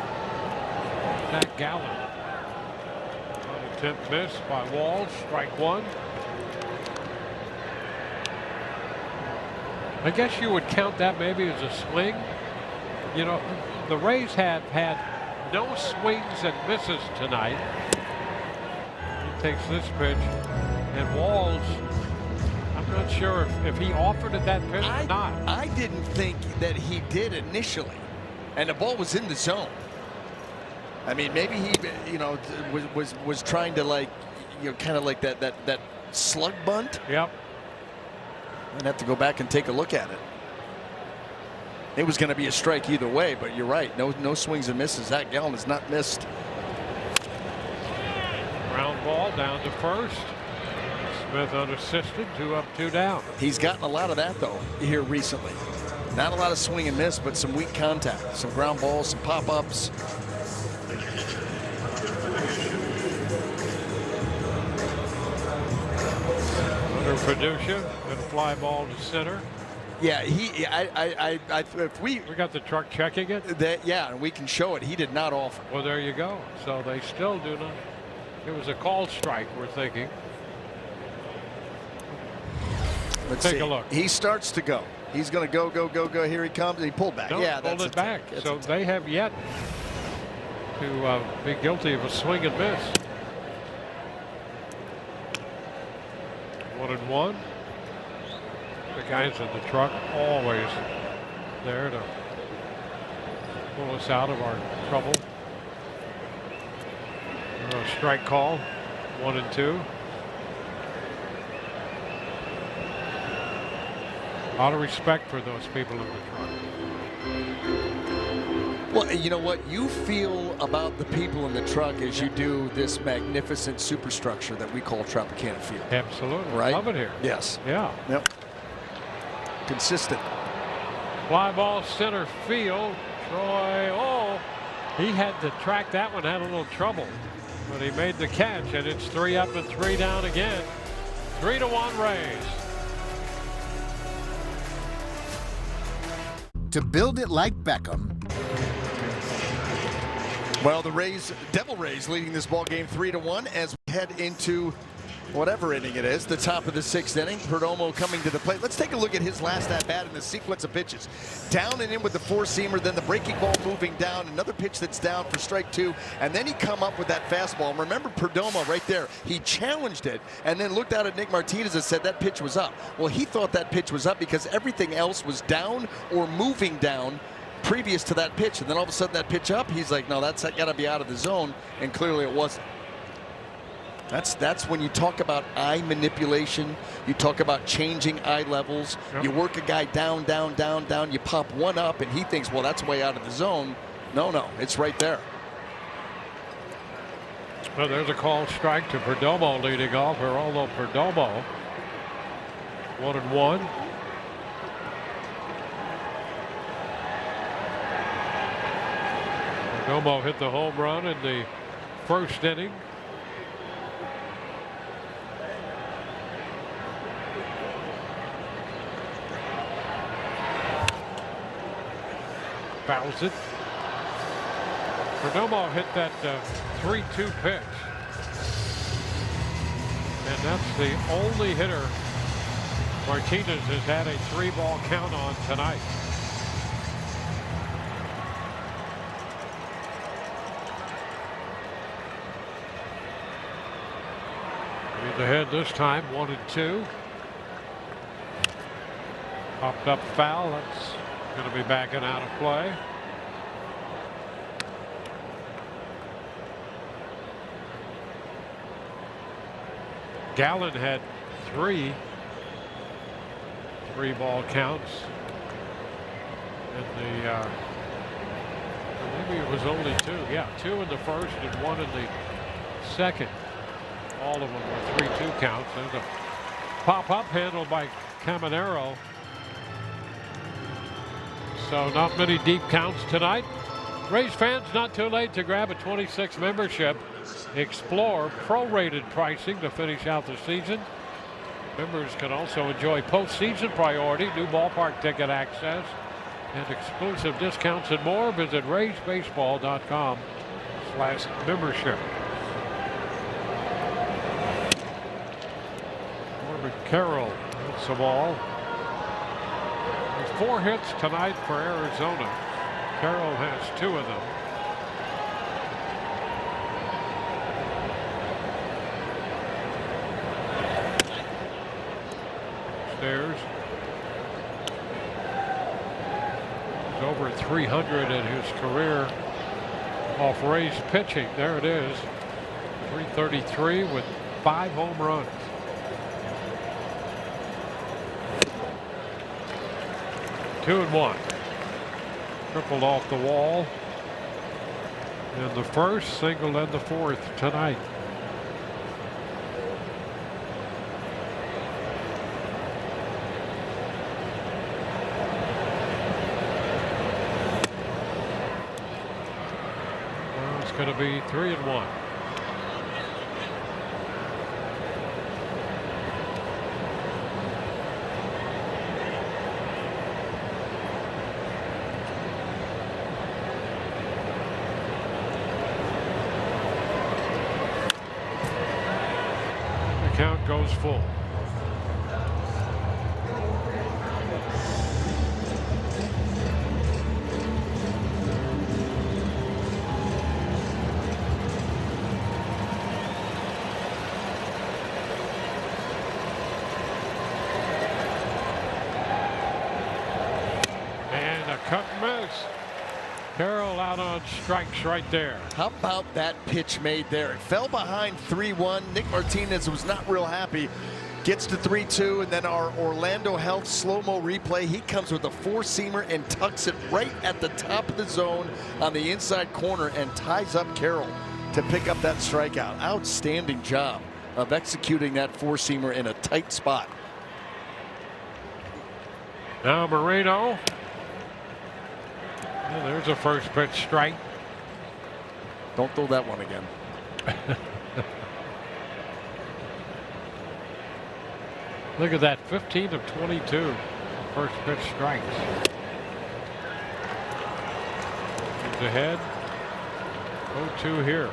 Zach Gallen. An attempt missed by Walls. Strike one. I guess you would count that maybe as a swing. The Rays have had no swings and misses tonight. He takes this pitch, and Walls, I'm not sure if he offered at that pitch or not. I didn't think that he did initially, and the ball was in the zone. I mean, maybe he, was trying to kind of like that slug bunt. Yep. I'd have to go back and take a look at it. It was going to be a strike either way, but you're right. No swings and misses. Zach Gallen has not missed. Ground ball down to first. Smith unassisted, 2 up, 2 down. He's gotten a lot of that though here recently. Not a lot of swing and miss, but some weak contact, some ground balls, some pop-ups. Under Fiducia and a fly ball to center. Yeah, if we got the truck checking it. Yeah, and we can show it. He did not offer. Well, there you go. So they still do not. It was a called strike, we're thinking. Let's take see. a look. He starts to go. He's going to go. Here he comes. And he pulled back. No, yeah, pulled it back. So they have yet to be guilty of a swing and miss. 1-1. The guys in the truck always there to pull us out of our trouble. Strike call. 1-2. A lot of respect for those people in the truck. Well, you know what you feel about the people in the truck as you do this magnificent superstructure that we call Tropicana Field. Absolutely. Right? Love it here. Yes. Yeah. Yep. Consistent. Fly ball center field. Troy, he had to track that one, had a little trouble, but he made the catch, and it's 3 up and 3 down again. 3-1 Rays. To build it like Beckham. Well, the Devil Rays leading this ball game 3-1 as we head into whatever inning it is, the top of the 6th inning. Perdomo coming to the plate. Let's take a look at his last at-bat in the sequence of pitches. Down and in with the four-seamer, then the breaking ball moving down, another pitch that's down for strike 2, and then he come up with that fastball. And remember Perdomo right there, he challenged it and then looked out at Nick Martinez and said that pitch was up. Well, he thought that pitch was up because everything else was down or moving down previous to that pitch, and then all of a sudden that pitch up, he's like, no, that's got to be out of the zone, and clearly it wasn't. That's when you talk about eye manipulation, you talk about changing eye levels. Yep. You work a guy down, down, down, down, you pop one up and he thinks, well, that's way out of the zone. No, it's right there. Well, there's a called strike to Perdomo leading off, although Perdomo 1-1. Perdomo hit the home run in the first inning. Fouls it. Perdomo hit that 3-2 pitch. And that's the only hitter Martinez has had a 3-ball count on tonight. He's ahead this time, 1-2. Popped up foul. That's going to be backing out of play. Gallen had 3 3-ball counts. And maybe it was only 2. Yeah, 2 in the first and 1 in the second. All of them were 3-2 counts. There's a pop-up handled by Caminero. So not many deep counts tonight. Rays fans, not too late to grab a 26 membership. Explore prorated pricing to finish out the season. Members can also enjoy postseason priority, new ballpark ticket access, and exclusive discounts and more. Visit RaysBaseball.com/membership. Corbin Carroll hits the ball. 4 hits tonight for Arizona. Carroll has 2 of them. Stairs. He's over 300 in his career off Rays pitching. There it is. 333 with 5 home runs. Two and 1. Tripled off the wall in the first, singled in the fourth tonight. Well, it's going to be 3 and 1. Count goes full. And a cut and miss. Carroll out on strikes right there. How about that pitch made there? It fell behind 3-1. Nick Martinez was not real happy. Gets to 3-2, and then our Orlando Health slow-mo replay. He comes with a 4-seamer and tucks it right at the top of the zone on the inside corner and ties up Carroll to pick up that strikeout. Outstanding job of executing that 4-seamer in a tight spot. Now Moreno. Well, there's a first pitch strike. Don't throw that one again. Look at that, 15 of 22 first pitch strikes. He's ahead. 0-2 here.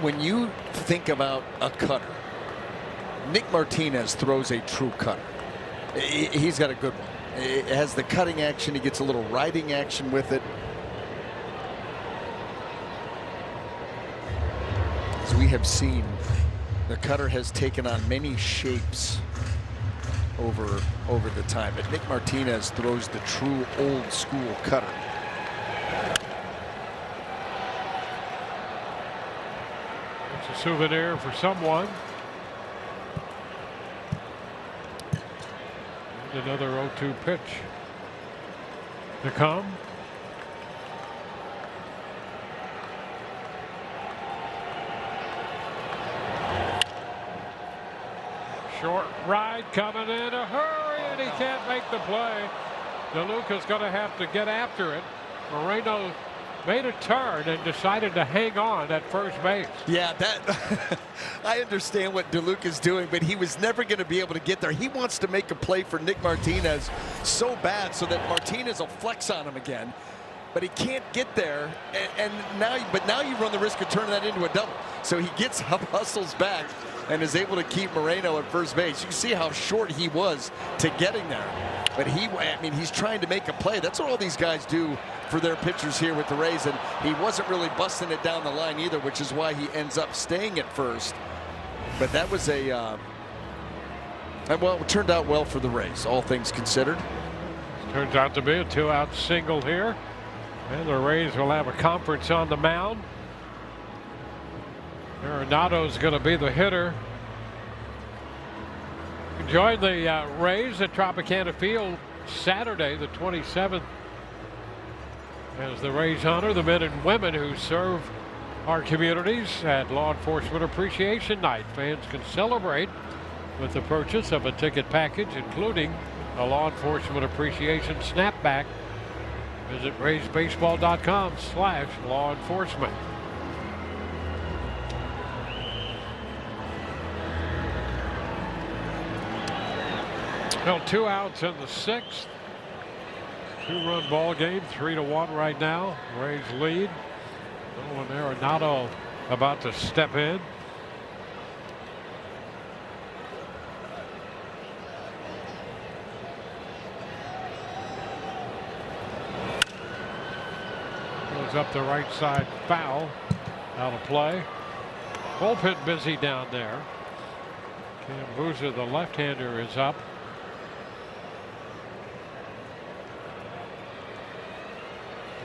When you think about a cutter, Nick Martinez throws a true cutter. He's got a good one. It has the cutting action. He gets a little riding action with it. As we have seen, the cutter has taken on many shapes over the time, but Nick Martinez throws the true old school cutter. It's a souvenir for someone. And another 0-2 pitch to come. Short ride coming in a hurry, and he can't make the play. DeLuca's going to have to get after it. Moreno made a turn and decided to hang on at first base. Yeah, that I understand what DeLuca's doing, but he was never going to be able to get there. He wants to make a play for Nick Martinez so bad so that Martinez will flex on him again. But he can't get there, and now you run the risk of turning that into a double. So he gets up, hustles back, and is able to keep Moreno at first base. You can see how short he was to getting there. But he's trying to make a play. That's what all these guys do for their pitchers here with the Rays, and he wasn't really busting it down the line either, which is why he ends up staying at first. But that was well, it turned out well for the Rays, all things considered. Turns out to be a 2-out single here. And the Rays will have a conference on the mound. Arenado's going to be the hitter. Join the Rays at Tropicana Field Saturday, the 27th, as the Rays honor the men and women who serve our communities at Law Enforcement Appreciation Night. Fans can celebrate with the purchase of a ticket package, including a Law Enforcement Appreciation snapback. Visit RaysBaseball.com/law enforcement. Well, 2 outs in the 6th. 2-run ball game, 3-1 right now. Rays lead. Nolan Arenado about to step in. Goes up the right side, foul, out of play. Bullpen busy down there. Cam Boozer, the left-hander, is up.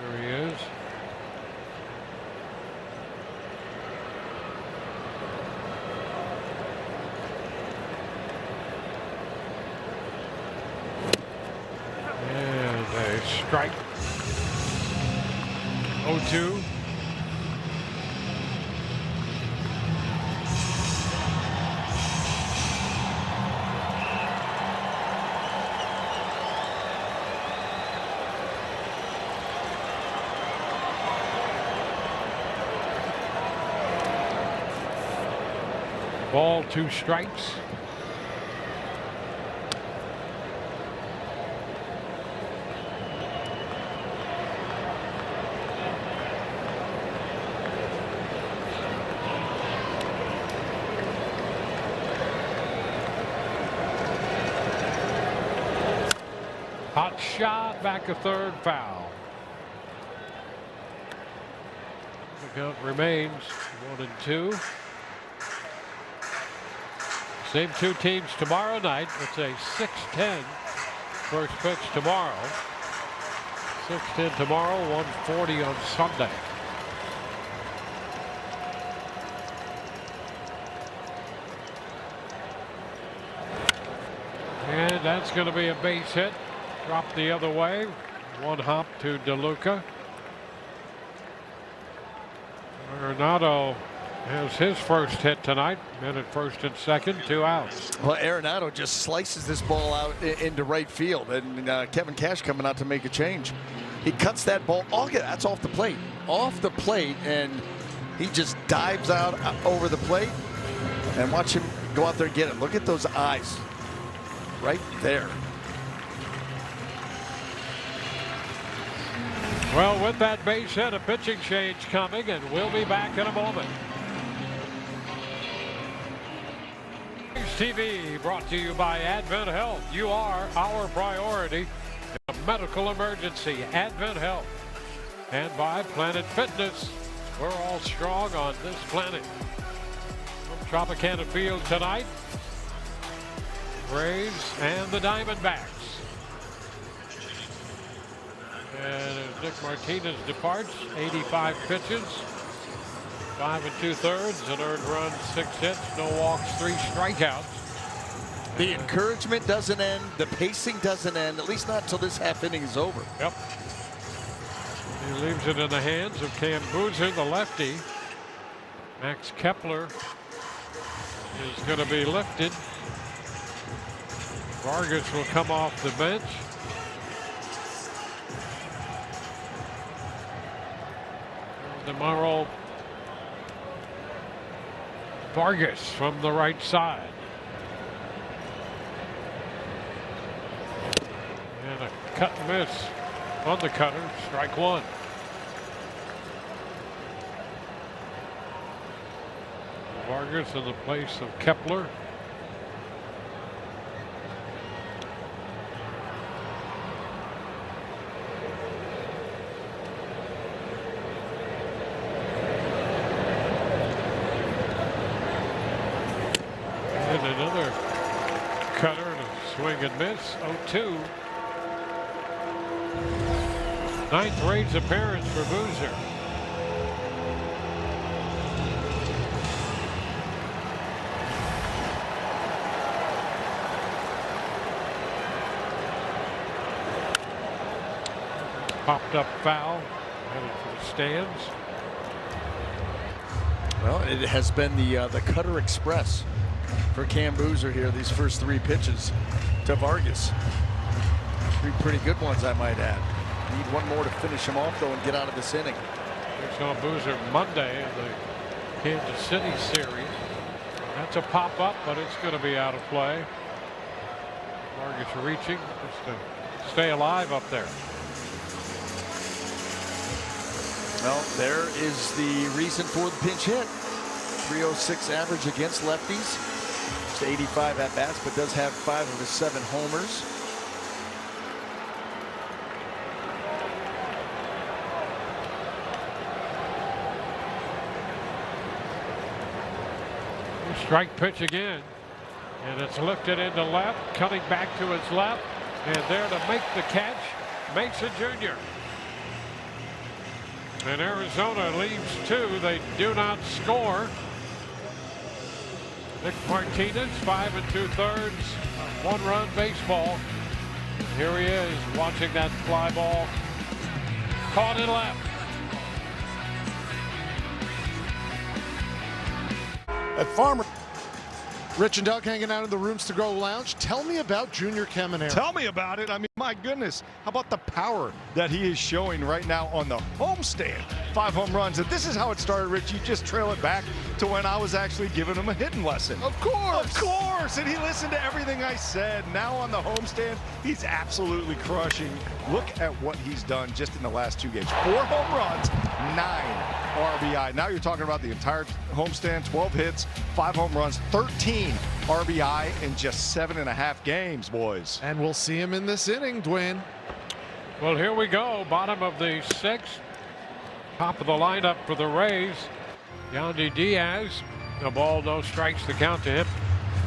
There he is. And a strike. 0-2. Ball, 2 strikes. Hot shot, back a third, foul. The count remains 1-2. Same 2 teams tomorrow night. It's a 6:10 first pitch tomorrow. 6:10 tomorrow, 1:40 on Sunday. And that's going to be a base hit. Dropped the other way. 1 hop to DeLuca. Arenado has his first hit tonight. Men at first and second, 2 outs. Well, Arenado just slices this ball out into right field, and Kevin Cash coming out to make a change. He cuts that ball. That's off the plate. Off the plate, and he just dives out over the plate. And watch him go out there and get it. Look at those eyes right there. Well, with that base hit, a pitching change coming, and we'll be back in a moment. TV brought to you by Advent Health. You are our priority in a medical emergency. Advent Health. And by Planet Fitness. We're all strong on this planet. From Tropicana Field tonight, Braves and the Diamondbacks. And as Nick Martinez departs, 85 pitches, 5 2/3, an earned run, 6 hits, no walks, 3 strikeouts. The encouragement doesn't end. The pacing doesn't end, at least not until this half inning is over. Yep. He leaves it in the hands of Cam Boozer, the lefty. Max Kepler is going to be lifted. Vargas will come off the bench. Tomorrow, Vargas from the right side. And a cut and miss on the cutter, strike 1. Vargas in the place of Kepler. And another cutter and a swing and miss, 0-2. 9th Rays appearance for Boozer. Popped up foul, headed for the stands. Well, it has been the cutter express for Cam Boozer here these first 3 pitches to Vargas. 3 pretty good ones, I might add. Need one more to finish him off, though, and get out of this inning. We saw Boozer Monday in the Kansas City series. That's a pop-up, but it's going to be out of play. Vargas reaching just to stay alive up there. Well, there is the reason for the pinch hit. 306 average against lefties. Just 85 at-bats, but does have 5 of his 7 homers. Strike pitch again, and it's lifted into left, coming back to his left, and there to make the catch, Mesa Jr. And Arizona leaves 2. They do not score. Nick Martinez, 5 2/3, 1-run baseball. Here he is watching that fly ball caught in left. At Farmer. Rich and Doug hanging out in the Rooms to Grow Lounge. Tell me about Junior Caminero. Tell me about it. I mean, my goodness, how about the power that he is showing right now on the homestand? 5 home runs, and this is how it started, Rich. You just trail it back to when I was actually giving him a hitting lesson. Of course. Of course, and he listened to everything I said. Now on the homestand, he's absolutely crushing. Look at what he's done just in the last 2 games. 4 home runs, 9 RBI. Now you're talking about the entire homestand, 12 hits, 5 home runs, 13 RBI in just 7.5 games, boys. And we'll see him in this inning, Dwayne. Well, here we go. Bottom of the 6th. Top of the lineup for the Rays. Yandy Diaz. The ball, no strikes to count to him.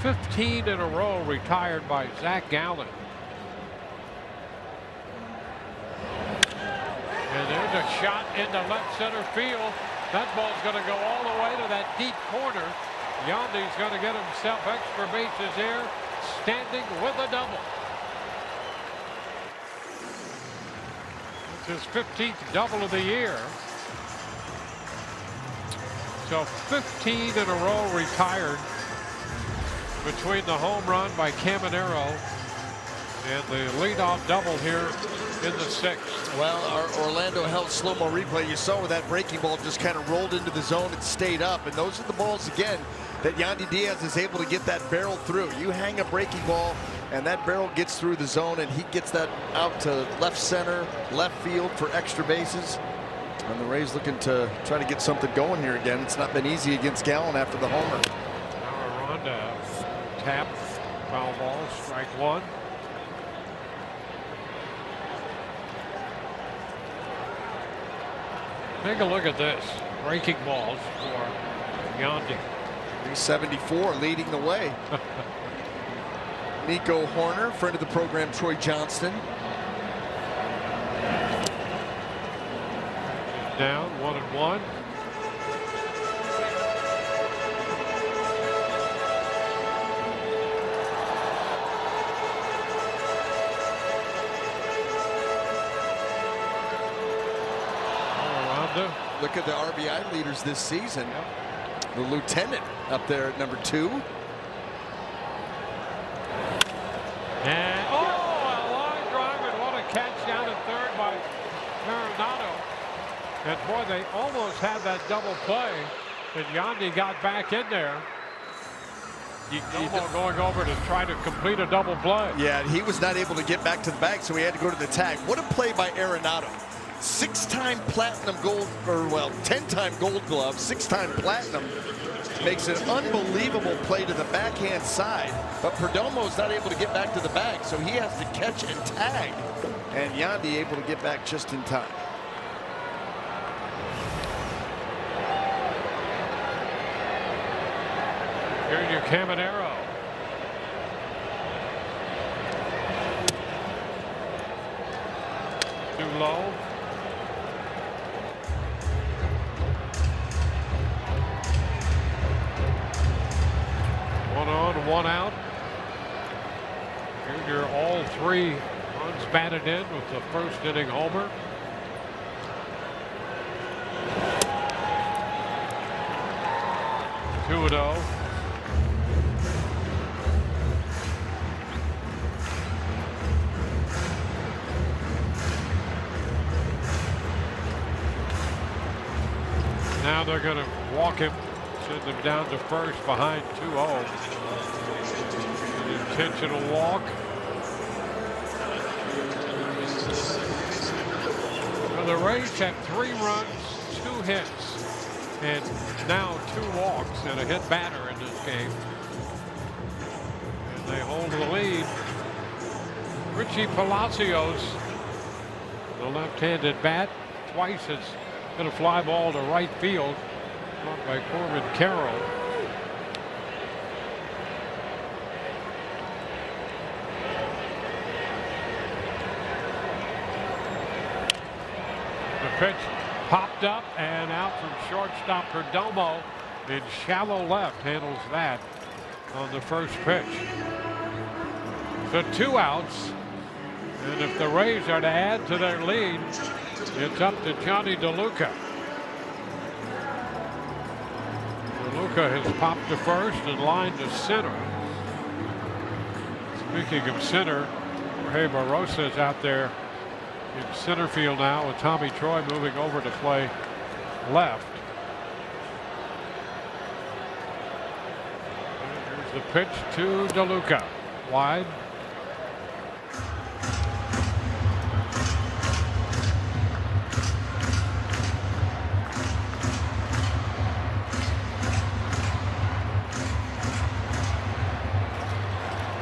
15 in a row retired by Zach Gallen. And there's a shot into left center field. That ball's going to go all the way to that deep corner. Yandy's going to get himself extra bases here, standing with a double. It's his 15th double of the year. So 15 in a row retired between the home run by Caminero and the leadoff double here in the 6th. Well, our Orlando Health slow-mo replay, you saw where that breaking ball just kind of rolled into the zone and stayed up. And those are the balls, again, that Yandy Diaz is able to get that barrel through. You hang a breaking ball, and that barrel gets through the zone, and he gets that out to left center, left field for extra bases. And the Rays looking to try to get something going here again. It's not been easy against Gallen after the homer. Now Aranda tap. Foul ball, strike one. Take a look at this. Breaking balls for Yandy. 374 leading the way. Nico Horner, friend of the program, Troy Johnston. Down 1-1. Look at the RBI leaders this season. The lieutenant up there at number 2. And a long drive, and what a catch down at third by Arenado. And boy, they almost had that double play, and Yandy got back in there. Going over to try to complete a double play. Yeah, he was not able to get back to the bag, so he had to go to the tag. What a play by Arenado. 6-time platinum gold, or well, 10-time gold glove, 6-time platinum. Makes an unbelievable play to the backhand side, but Perdomo's not able to get back to the bag, so he has to catch and tag. And Yandy able to get back just in time. Junior Caminero. Too low. 1 on, 1 out. Junior all 3 runs batted in with the first inning homer. Two and 0. Now they're going to walk him, send him down to first behind 2-0. An intentional walk. Well, the Rays have 3 runs, 2 hits, and now 2 walks and a hit batter in this game. And they hold the lead. Richie Palacios, the left-handed bat, twice has hit a fly ball to right field, caught by Corbin Carroll. The pitch popped up and out from shortstop Perdomo in shallow left, handles that on the first pitch. So 2 outs, and if the Rays are to add to their lead, it's up to Johnny DeLuca. DeLuca has popped to first and lined to center. Speaking of center, Jorge Barosa is out there in center field now with Tommy Troy moving over to play left. And here's the pitch to DeLuca. Wide.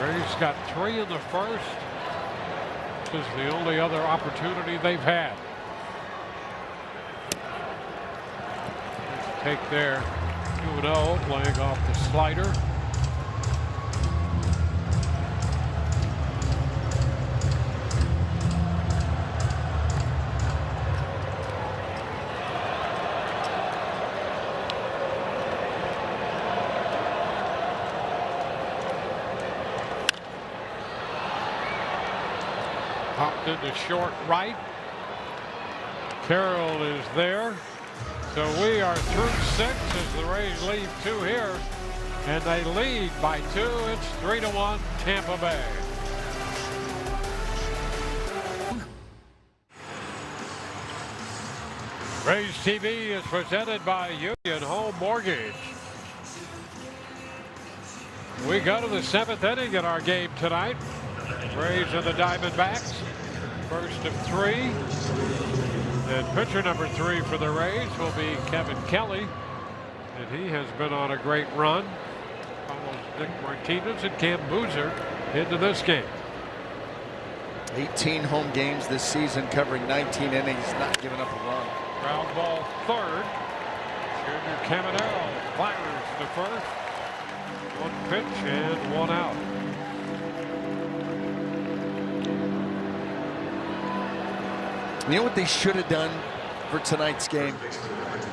Rays got 3 in the first. This is the only other opportunity they've had. Take their 2-0, playing off the slider. Popped into short right. Carroll is there. So we are through 6 as the Rays leave 2 here. And they lead by 2. It's 3-1 Tampa Bay. Rays TV is presented by Union Home Mortgage. We go to the 7th inning in our game tonight. Rays and the Diamondbacks. First of 3. And pitcher number 3 for the Rays will be Kevin Kelly. And he has been on a great run. Follows Nick Martinez and Cam Boozer into this game. 18 home games this season, covering 19 innings, not giving up a run. Ground ball third. Junior Caminero fires to first. One pitch and one out. You know what they should have done for tonight's game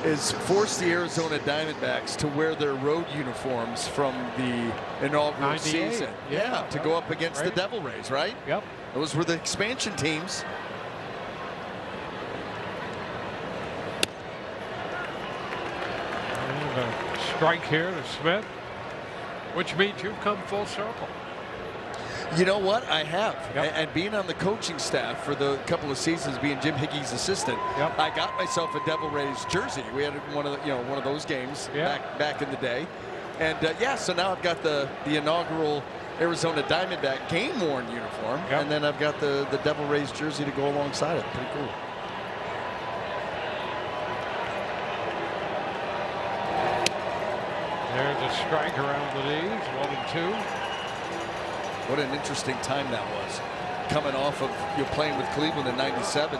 is force the Arizona Diamondbacks to wear their road uniforms from the inaugural season. Yeah, to go up against the Devil Rays, right? Yep. Those were the expansion teams. And a strike here to Smith, which means you've come full circle. You know what? I have. Yep. And being on the coaching staff for the couple of seasons, being Jim Hickey's assistant, Yep. I got myself a Devil Rays jersey. We had one of those games back in the day. And so now I've got the inaugural Arizona Diamondback game worn uniform, and then I've got the Devil Rays jersey to go alongside it. Pretty cool. There's a strike around the knees, 1-2. What an interesting time that was. Coming off of playing with Cleveland in '97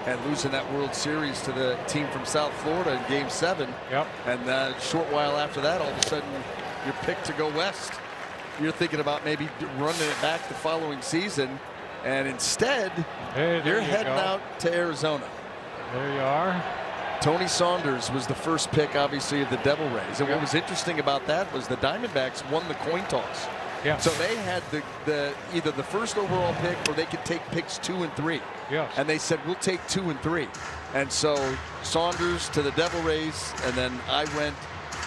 and losing that World Series to the team from South Florida in Game 7. Yep. And a short while after that, all of a sudden, you're picked to go west. You're thinking about maybe running it back the following season, and instead, you're heading out to Arizona. There you are. Tony Saunders was the first pick, obviously, of the Devil Rays. And what was interesting about that was the Diamondbacks won the coin toss. Yeah. So they had the either the first overall pick, or they could take picks 2 and 3. Yes. And they said, we'll take 2 and 3. And so Saunders to the Devil Rays, and then I went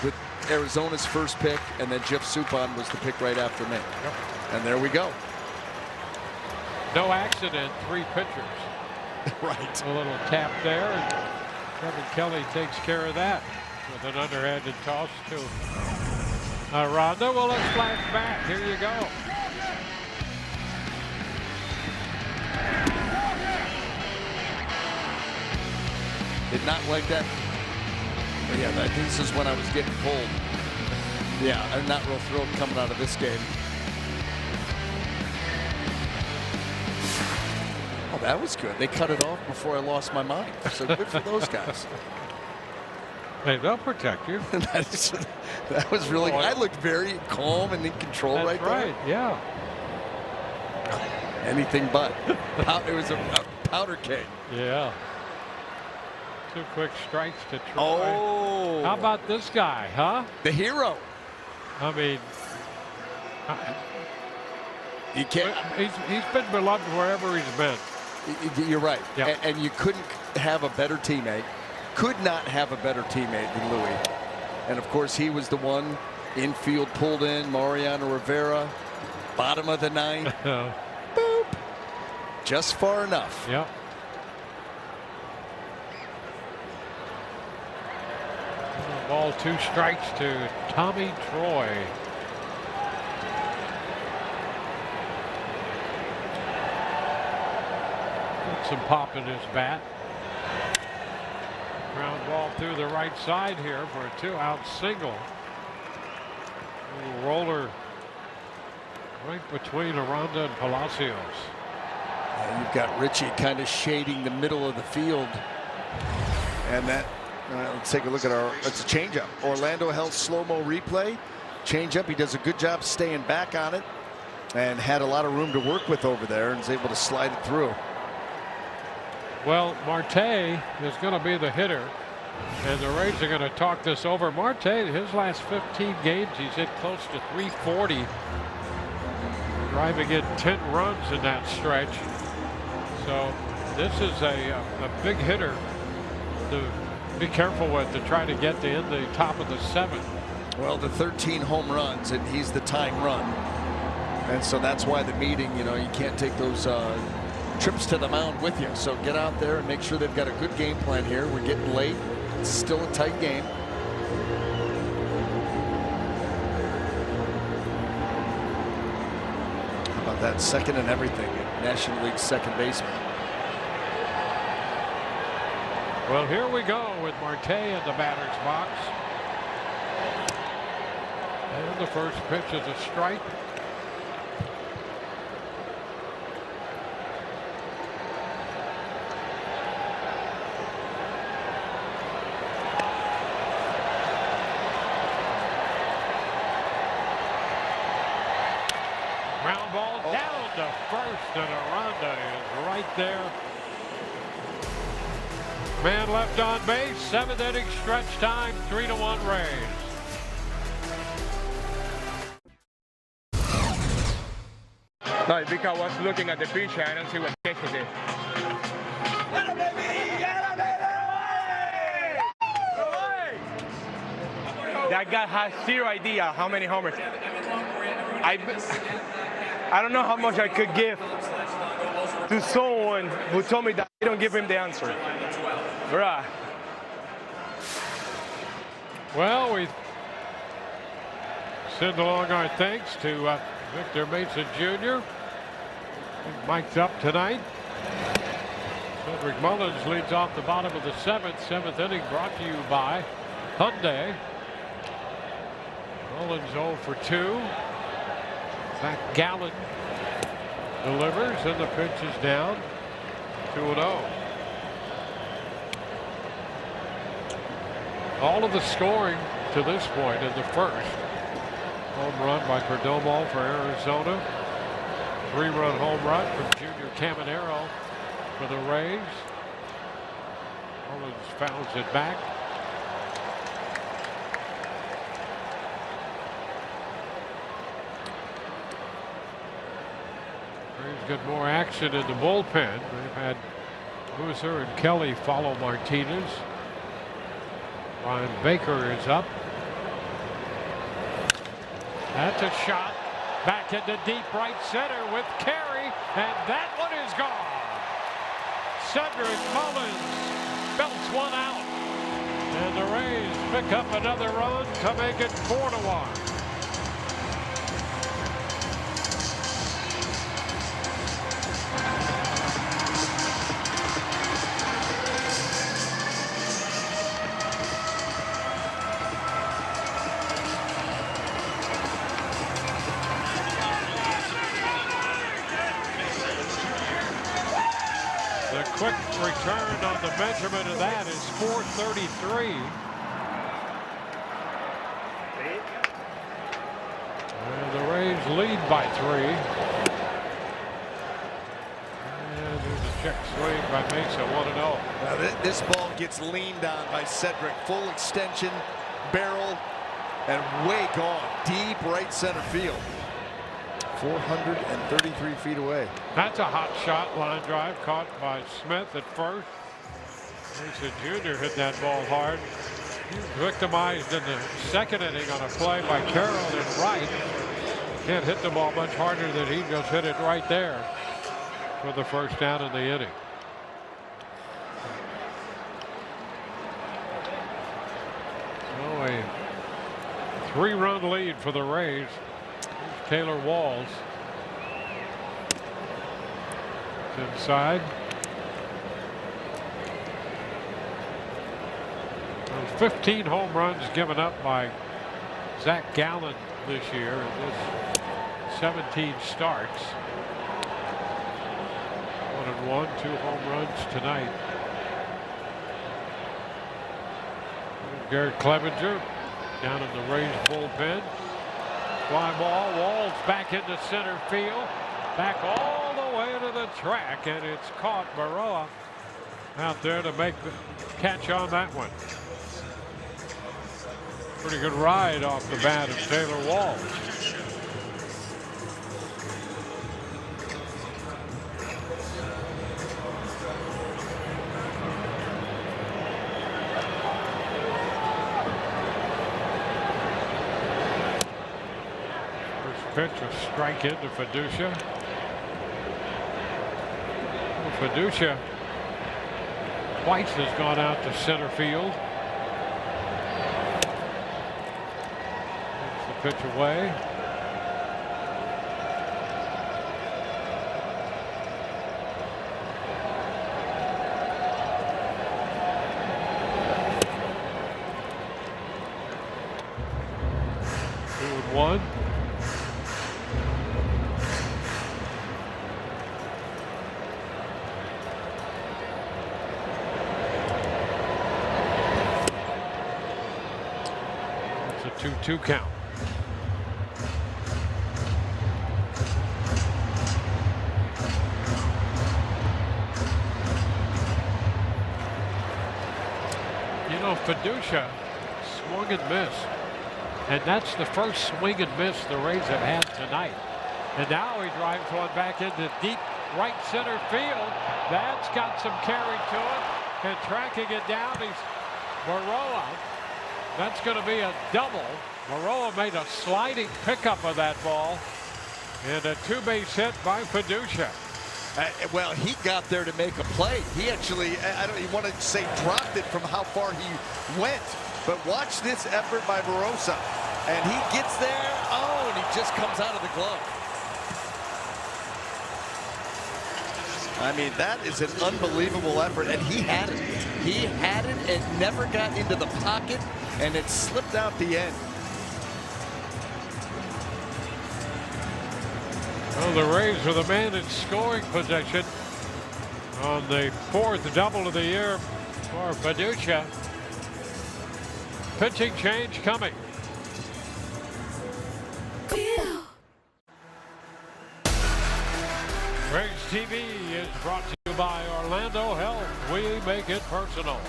with Arizona's first pick, and then Jeff Suppan was the pick right after me. Yep. And there we go. No accident, 3 pitchers. Right. A little tap there, and Kevin Kelly takes care of that with an underhanded toss to Rondo. Well, let's flash back. Here you go. Did not like that. But yeah, I think this is when I was getting pulled. Yeah, I'm not real thrilled coming out of this game. Oh, that was good. They cut it off before I lost my mind. So good for those guys. Hey, they'll protect you. That was really. I looked very calm and in control. That's right there. right. Yeah. Anything but. It was a powder keg. Yeah. 2 quick strikes to Troy. Oh. How about this guy, huh? The hero. I mean, you can't. He's been beloved wherever he's been. You're right. Yep. And you couldn't have a better teammate. Could not have a better teammate than Louis. And of course, he was the one infield pulled in. Mariano Rivera, bottom of the 9th. Boop. Just far enough. Yep. Ball, 2 strikes to Tommy Troy. Got some pop in his bat. Ground ball through the right side here for a 2-out single. Little roller right between Aranda and Palacios. You've got Richie kind of shading the middle of the field. And that, let's take a look at it's a changeup. Orlando Health slow-mo replay. Changeup, he does a good job staying back on it and had a lot of room to work with over there and is able to slide it through. Well, Marte is going to be the hitter, and the Rays are going to talk this over. Marte, his last 15 games, he's hit close to 340, driving in 10 runs in that stretch. So this is a big hitter to be careful with, to try to get to in the top of the 7th. Well, the 13 home runs, and he's the tying run. And so that's why the meeting, you can't take those trips to the mound with you. So get out there and make sure they've got a good game plan here. We're getting late. It's still a tight game. How about that second and everything? National League second baseman. Well, here we go with Marte in the batter's box. And the first pitch is a strike. Ground ball down to first, and Aranda is right there. Man left on base, 7th inning stretch time, 3-1 Rays. No, because I was looking at the pitcher, I don't see what catches it. That guy has zero idea how many homers. I don't know how much I could give to someone who told me that I don't give him the answer. Bruh. Well, we send along our thanks to Victor Mason Jr. Mic'd up tonight. Cedric Mullins leads off the bottom of the 7th inning, brought to you by Hyundai. Mullins 0 for 2. Zach Gallen delivers, and the pitch is down. 2-0. All of the scoring to this point in the first. Home run by Perdomo for Arizona. 3-run home run from Junior Caminero for the Rays. Mullins fouls it back. Rays get more action in the bullpen. They've had Boozer and Kelly follow Martinez. Ryan Baker is up. That's a shot back into deep right center with Carey, and that one is gone. Cedric Mullins belts one out, and the Rays pick up another run to make it 4-1. Quick return on the measurement of that is 433. And the Rays lead by 3. And there's a check swing by Mesa, 1-0. Now this ball gets leaned on by Cedric. Full extension, barrel, and way gone. Deep right center field. 433 feet away. That's a hot shot, line drive caught by Smith at first. Mesa Jr. hit that ball hard. He was victimized in the 2nd inning on a play by Carroll in right. Can't hit the ball much harder than he just hit it right there for the first down in the inning. So a 3-run lead for the Rays. Taylor Walls. It's inside. 15 home runs given up by Zach Gallen this year in this 17 starts. 1-1, 2 home runs tonight. Garrett Clevenger down in the Rays bullpen. Fly ball, Walls back into center field, back all the way to the track, and it's caught. Baroa out there to make the catch on that one. Pretty good ride off the bat of Taylor Walls. Pitch, a strike into Fiducia. Fiducia twice has gone out to center field. Takes the pitch away. 2-2 count. You know, Fiducia swung and missed. And that's the first swing and miss the Rays have had tonight. And now he drives one back into deep right center field. That's got some carry to it. And tracking it down, he's Maroa. That's going to be a double. Maroa made a sliding pickup of that ball. And a two-base hit by Fiducia. Well, he got there to make a play. He actually, I don't even want to say dropped it from how far he went. But watch this effort by Barossa. And he gets there. Oh, and he just comes out of the glove. I mean, that is an unbelievable effort. And he had it. He had it and never got into the pocket. And it slipped out the end. Well, the Rays are the man in scoring possession on the fourth double of the year for Fiducia. Pitching change coming. Rays TV is brought to you by Orlando Health. We make it personal.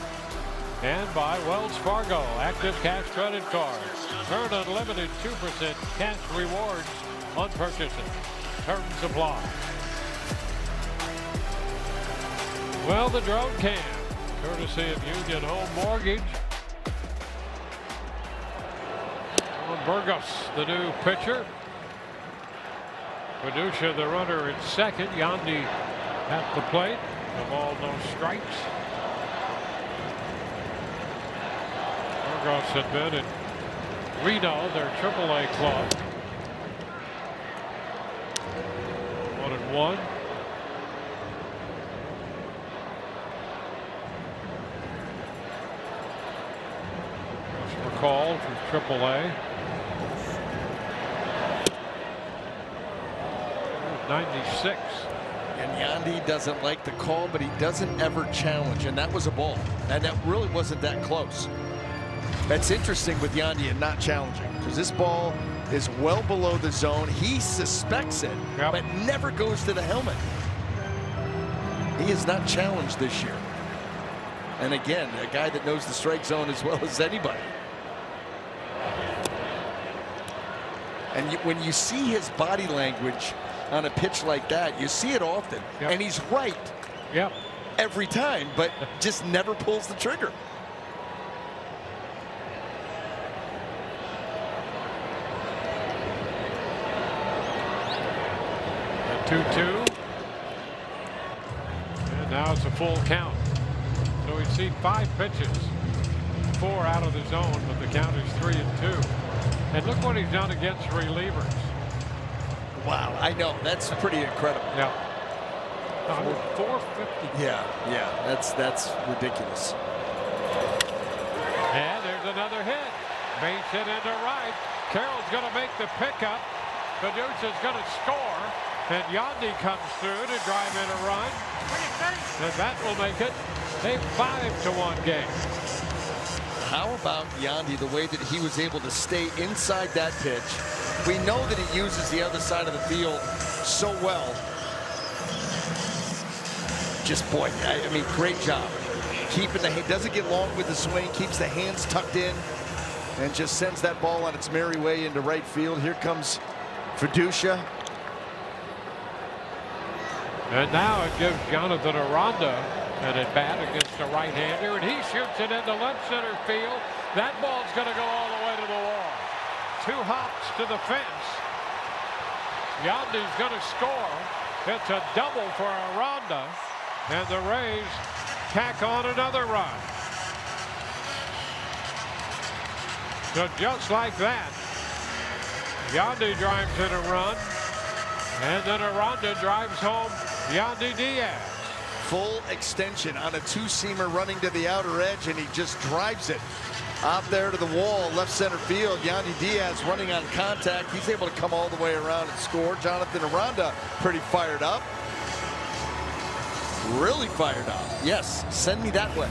And by Wells Fargo Active Cash Credit Card. Earn unlimited 2% cash rewards on purchases. Terms apply. Well, the drone cam, courtesy of Union Home Mortgage. Burgos, the new pitcher. Fiducia, the runner at second. Yandy at the plate. The ball, no strikes. Burgos had been in Reno, their AAA club. 1-1. McCall from AAA. 96. And Yandy doesn't like the call, but he doesn't ever challenge. And that was a ball. And that really wasn't that close. That's interesting with Yandy and not challenging, because this ball is well below the zone. He suspects it, but never goes to the helmet. He is not challenged this year. And again, a guy that knows the strike zone as well as anybody. And when you see his body language on a pitch like that, you see it often. And he's right every time, but just never pulls the trigger. A 2-2. And now it's a full count. So we've seen 5 pitches. 4 out of the zone, but the count is 3-2. And look what he's done against relievers. Wow, I know. That's pretty incredible. Yeah. 450. Yeah, that's ridiculous. And there's another hit. Base hit into right. Carroll's going to make the pickup. Fiducia's going to score. And Yandy comes through to drive in a run. And that will make it a 5-1 game. How about Yandy, the way that he was able to stay inside that pitch? We know that he uses the other side of the field so well. Just, boy, I mean, great job. Keeping the, he doesn't get long with the swing, keeps the hands tucked in, and just sends that ball on its merry way into right field. Here comes Fiducia. And now it gives Jonathan Aranda an at-bat against a right-hander, and he shoots it into left center field. That ball's going to go all the way to the wall. 2 hops to the fence. Yandy's going to score. It's a double for Aranda, and the Rays tack on another run. So just like that, Yandy drives in a run, and then Aranda drives home Yandy Diaz. Full extension on a 2-seamer running to the outer edge, and he just drives it out there to the wall, left center field. Yandy Diaz running on contact. He's able to come all the way around and score. Jonathan Aranda pretty fired up. Really fired up. Yes, send me that way.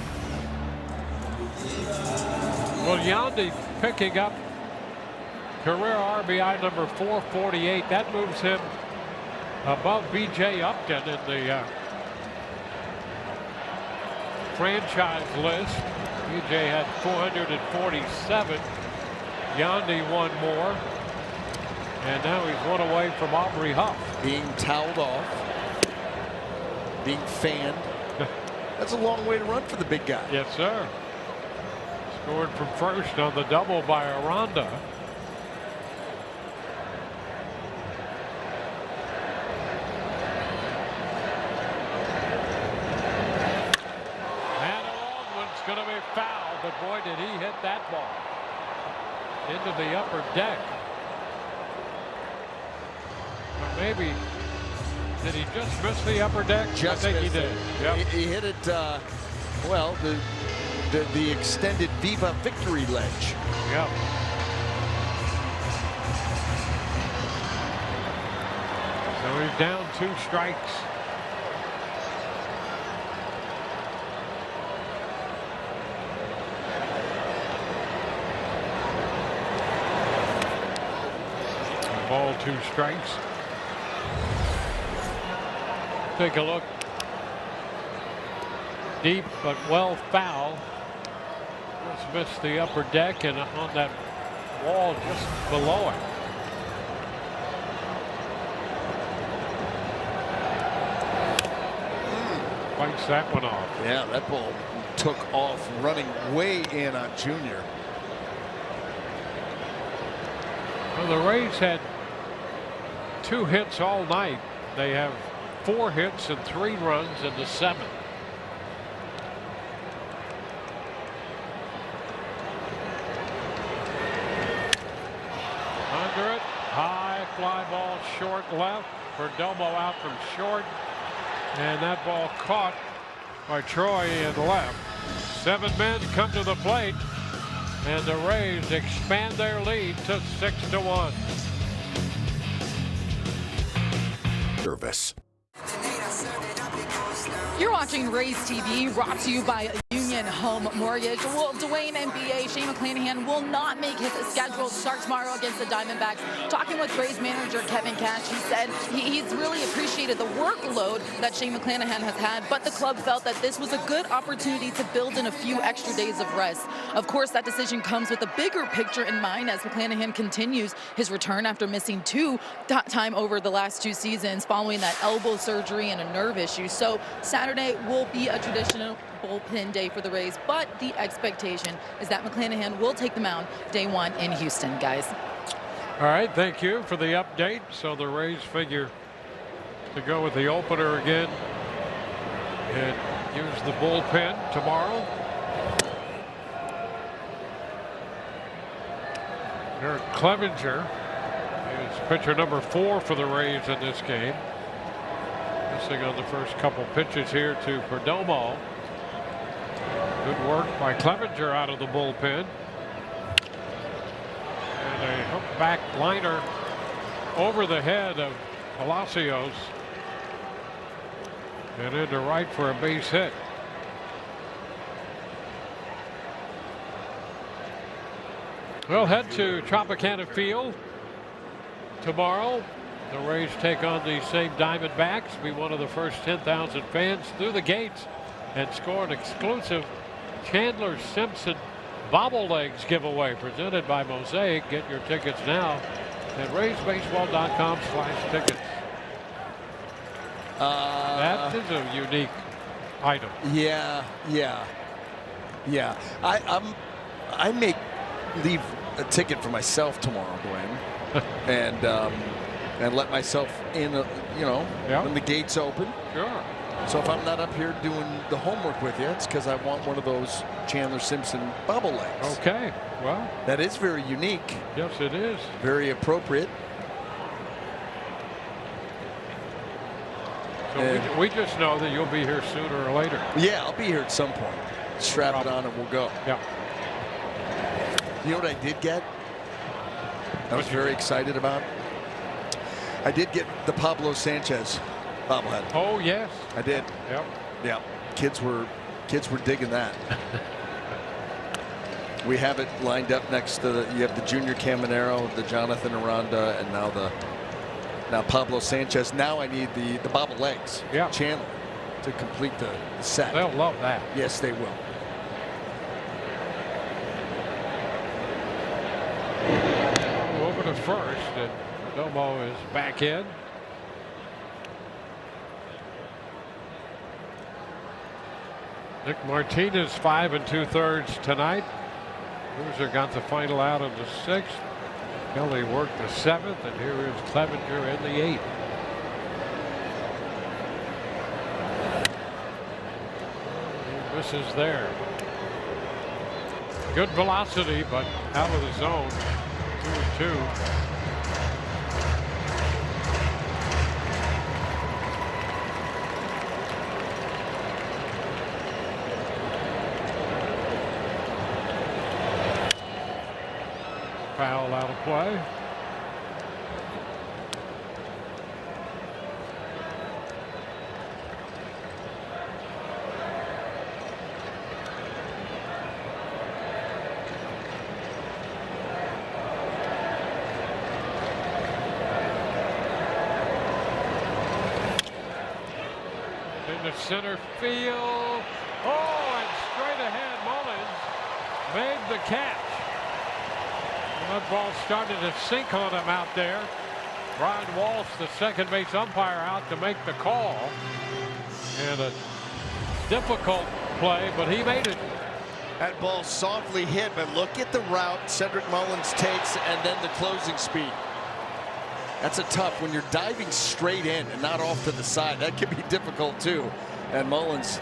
Well, Yandy picking up career RBI number 448. That moves him above B.J. Upton in the franchise list. B.J. had 447. Yandy one more. And now he's one away from Aubrey Huff. Being toweled off. Being fanned. That's a long way to run for the big guy. Yes, sir. Scored from first on the double by Aranda. And a long one's going to be foul, but boy, did he hit that ball into the upper deck. Or maybe, did he just miss the upper deck? Just I think he did. Yep. He hit it, well, the extended Viva victory ledge. Yep. So he's down 2 strikes. Ball 2 strikes. Take a look. Deep but well foul. Just missed the upper deck and on that wall just below it. Fights that one off. Yeah, that ball took off running way in on Junior. Well, the Rays had 2 hits all night. They have 4 hits and 3 runs in the 7th. Under it, high fly ball short left. Perdomo out from short, and that ball caught by Troy in left. 7 men come to the plate, and the Rays expand their lead to 6-1. Service. You're watching Rays TV, brought to you by Union Home Mortgage. Well, Dwayne NBA, Shane McClanahan will not make his scheduled start tomorrow against the Diamondbacks. Talking with Rays manager Kevin Cash, he said he's really appreciated the workload that Shane McClanahan has had, but the club felt that this was a good opportunity to build in a few extra days of rest. Of course, that decision comes with a bigger picture in mind as McClanahan continues his return after missing time over the last 2 seasons following that elbow surgery and a nerve issue. So Saturday will be a traditional bullpen day for the Rays, but the expectation is that McClanahan will take the mound day 1 in Houston, guys. All right, thank you for the update. So the Rays figure to go with the opener again and use the bullpen tomorrow. Eric Clevenger is pitcher number 4 for the Rays in this game. Missing on the first couple pitches here to Perdomo. Good work by Clevenger out of the bullpen. And a hook back liner over the head of Palacios. And into right for a base hit. We'll head to Tropicana Field tomorrow. The Rays take on the same Diamondbacks. Be one of the first 10,000 fans through the gates and score an exclusive Chandler Simpson bobbleheads giveaway presented by Mosaic. Get your tickets now at RaysBaseball.com/tickets. That is a unique item. Yeah. I may leave a ticket for myself tomorrow, Dwayne, and let myself in, when the gates open. Sure. So if I'm not up here doing the homework with you, it's because I want one of those Chandler Simpson bobbleheads. Okay. Well, that is very unique. Yes, it is. Very appropriate. So we just know that you'll be here sooner or later. Yeah, I'll be here at some point. Strap it on and we'll go. Yeah. You know what I did get? I was very excited about. I did get the Pablo Sanchez bobblehead. Oh yes, I did. Yep. Yeah. Kids were digging that. We have it lined up next to you have the Junior Caminero, the Jonathan Aranda, and now Pablo Sanchez. Now I need the bobble legs. Yeah. Chandler to complete the set. They'll love that. Yes, they will. Over to first, and Domo is back in. Nick Martinez 5 2/3 tonight. Loser got the final out in the 6th. Kelly worked the 7th, and here is Clevenger in the 8th. He misses there. Good velocity, but out of the zone. 2-2. Foul out of play. Into center field. Oh, and straight ahead, Mullins made the catch. That ball started to sink on him out there. Brian Walsh, the second base umpire, out to make the call. And a difficult play, but he made it. That ball softly hit, but look at the route Cedric Mullins takes and then the closing speed. That's a tough when you're diving straight in and not off to the side. That can be difficult too. And Mullins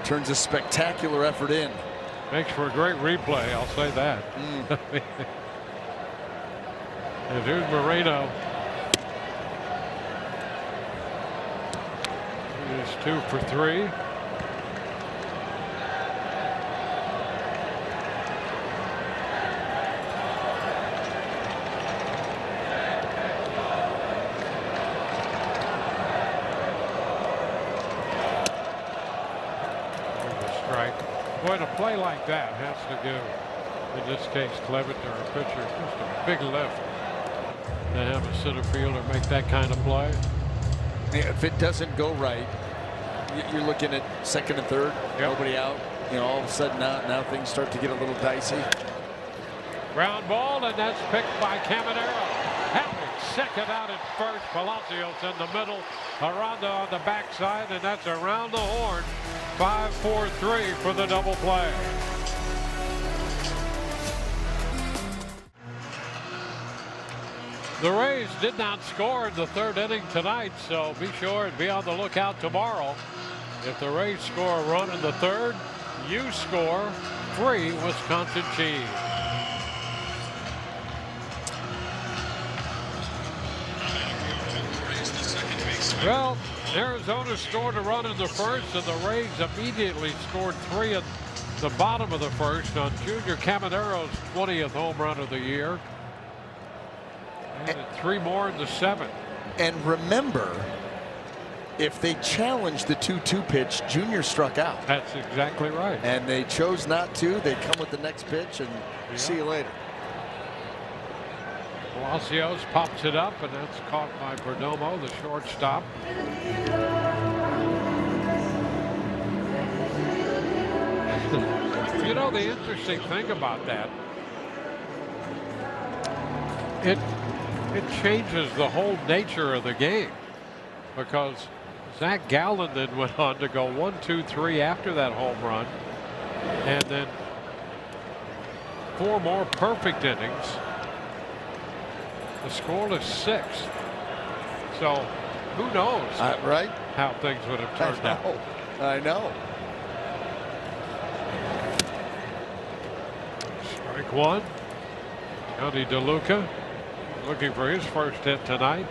turns a spectacular effort in. Makes for a great replay, I'll say that. And here's Moreno. He is 2 for 3. Boy, to play like that has to give, in this case, Clevenger, a pitcher, just a big lift to have a center fielder make that kind of play. If it doesn't go right, you're looking at second and third, nobody out. You know, all of a sudden now things start to get a little dicey. Ground ball, and that's picked by Caminero. Having second out at first. Palacios in the middle. Aranda on the backside, and that's around the horn. 5-4-3 for the double play. The Rays did not score in the third inning tonight, so be sure and be on the lookout tomorrow. If the Rays score a run in the third, you score free Wisconsin cheese. Well, Arizona scored a run in the first, and the Rays immediately scored 3 in the bottom of the first on Junior Caminero's 20th home run of the year. And 3 more in the 7th. And remember, if they challenged the 2-2 pitch, Junior struck out. That's exactly right. And they chose not to. They come with the next pitch and see you later. Palacios pops it up, and that's caught by Perdomo, the shortstop. You know, the interesting thing about that, it changes the whole nature of the game, because Zach Gallen then went on to go 1-2-3 after that home run, and then 4 more perfect innings. The scoreless 6. So who knows right? how things would have turned out. I know. Strike 1. Tony DeLuca looking for his first hit tonight.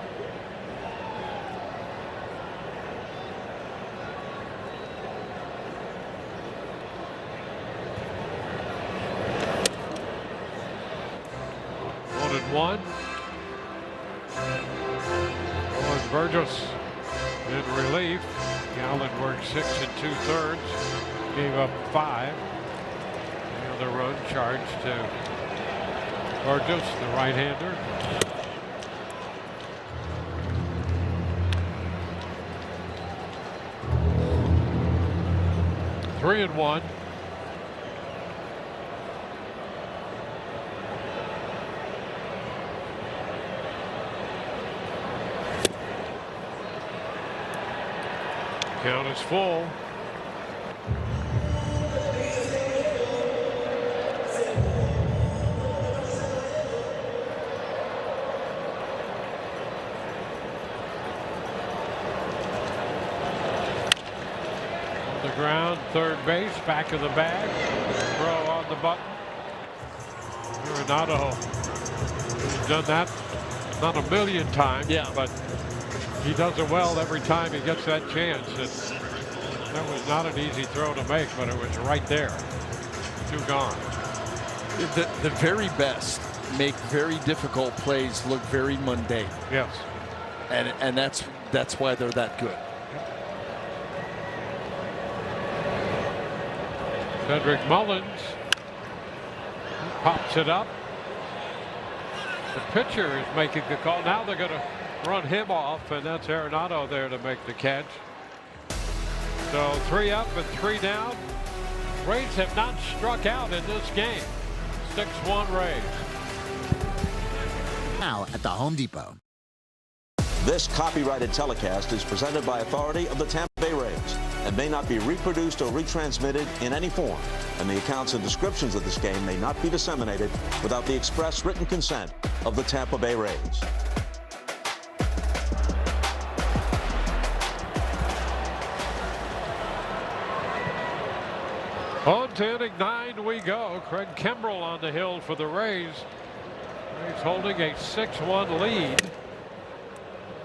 One. Burgess in relief. Gallen worked 6 2/3. Gave up 5. Another run charged to Burgess, the right-hander. Three and one. Count is full. On the ground, third base, back of the bag. Throw on the button. Arenado has done that not a million times, but he does it well every time he gets that chance. That was not an easy throw to make, but it was right there. Two gone. The very best make very difficult plays look very mundane. Yes. And that's why they're that good. Cedric Mullins pops it up. The pitcher is making the call. Now they're going to run him off, and that's Arenado there to make the catch. So 3 up and 3 down. Rays have not struck out in this game. 6-1 Rays. Now at the Home Depot. This copyrighted telecast is presented by authority of the Tampa Bay Rays and may not be reproduced or retransmitted in any form, and the accounts and descriptions of this game may not be disseminated without the express written consent of the Tampa Bay Rays. On to inning 9 we go. Craig Kimbrell on the hill for the Rays. Rays holding a 6-1 lead.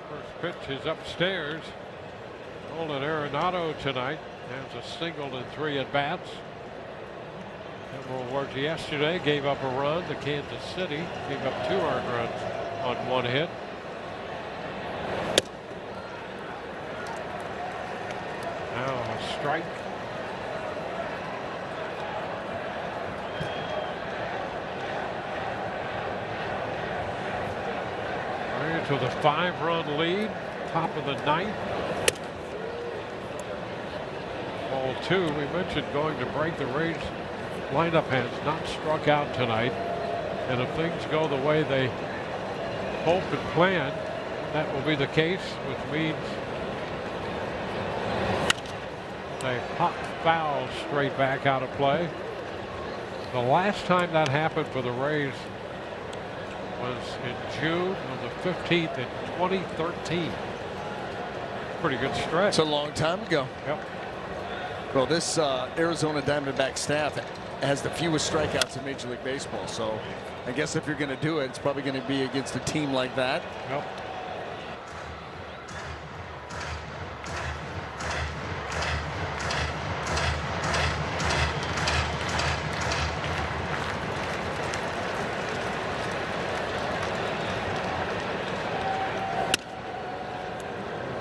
First pitch is upstairs. Nolan Arenado tonight has a single in 3 at-bats. Kimbrell worked yesterday, gave up a run to Kansas City, gave up 2 earned runs on 1 hit. Now a strike. Rays with a 5-run lead, top of the 9th. Ball 2. We mentioned going to break. The Rays lineup has not struck out tonight, and if things go the way they hope and plan, that will be the case, which means a hot foul straight back out of play. The last time that happened for the Rays was in June on the 15th in 2013. Pretty good stretch. It's a long time ago. Yep. Well, this Arizona Diamondbacks staff has the fewest strikeouts in Major League Baseball. So I guess if you're going to do it, it's probably going to be against a team like that. Yep.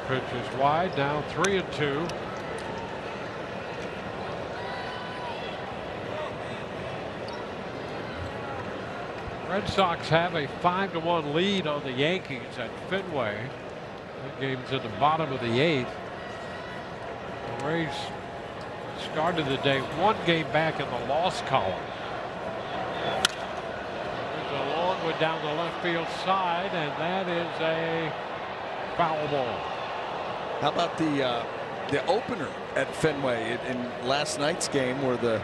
Pitch is wide, now 3-2. Red Sox have a 5-1 lead on the Yankees at Fenway. That game's in the bottom of the 8th. The Rays started the day 1 game back in the loss column. There's a long one down the left field side, and that is a foul ball. How about the opener at Fenway in last night's game, where the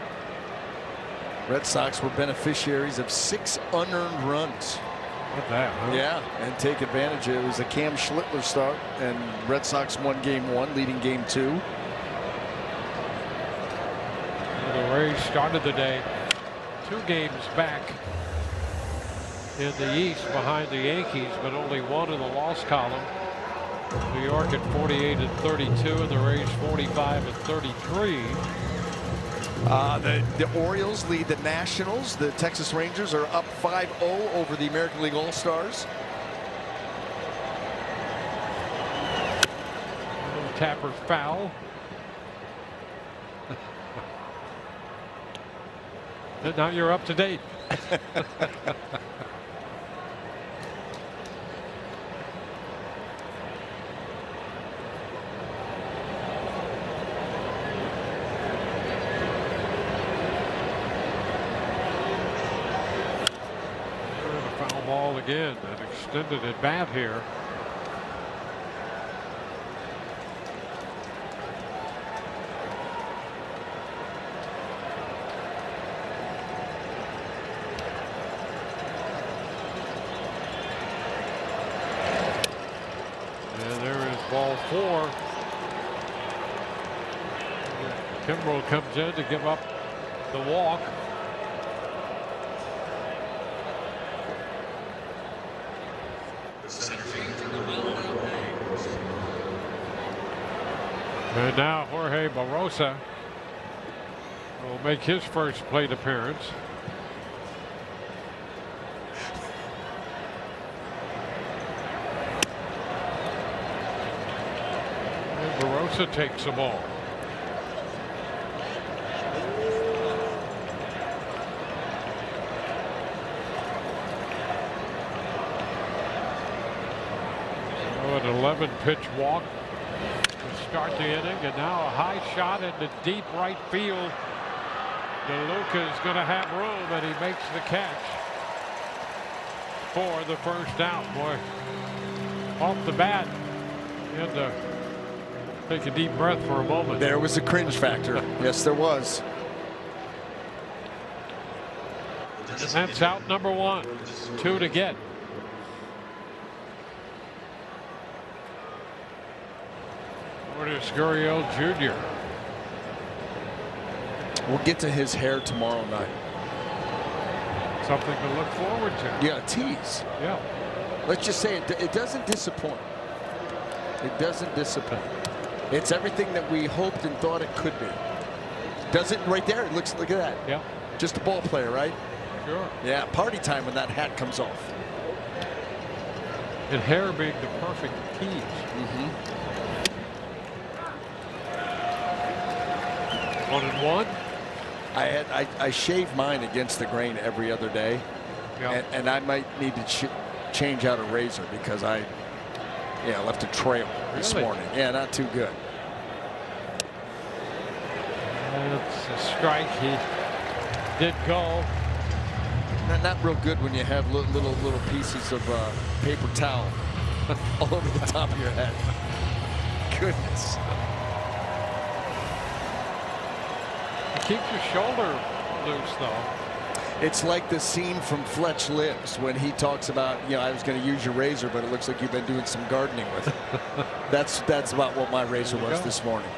Red Sox were beneficiaries of 6 unearned runs. What that? Huh? Yeah, and take advantage of it. It was a Cam Schlittler start, and Red Sox won game 1, leading game 2. Well, the Rays started the day 2 games back in the East behind the Yankees, but only 1 in the loss column. New York at 48-32, and the Rays 45-33. The Orioles lead the Nationals. The Texas Rangers are up 5-0 over the American League All-Stars. Tapper foul. Now you're up to date. Foul ball again. An extended at bat here. Ball 4. Kimbrel comes in to give up the walk. And now Jorge Barosa will make his first plate appearance. Barosa takes the ball. An 11-pitch walk to start the inning, and now a high shot into deep right field. DeLuca is going to have room, and he makes the catch for the first out. Boy, off the bat, he had to take a deep breath for a moment. There was a cringe factor. Yes, there was. That's out number 1. 2 to get. Lourdes Gurriel Jr. We'll get to his hair tomorrow night. Something to look forward to. Yeah, a tease. Yeah. Let's just say it doesn't disappoint. It doesn't disappoint. It's everything that we hoped and thought it could be. Does it right there? It looks, look at that. Yeah. Just a ball player, right? Sure. Yeah, party time when that hat comes off. And hair being the perfect tease. Mm-hmm. 1-1. I shave mine against the grain every other day. Yep. And I might need to change out a razor because I left a trail this morning. Yeah, not too good. It's a strike. He did go. Not real good when you have little pieces of paper towel all over the top of your head. Goodness. Keep your shoulder loose, though. It's like the scene from Fletch Lives when he talks about, I was going to use your razor, but it looks like you've been doing some gardening with it. That's about what my razor was this morning.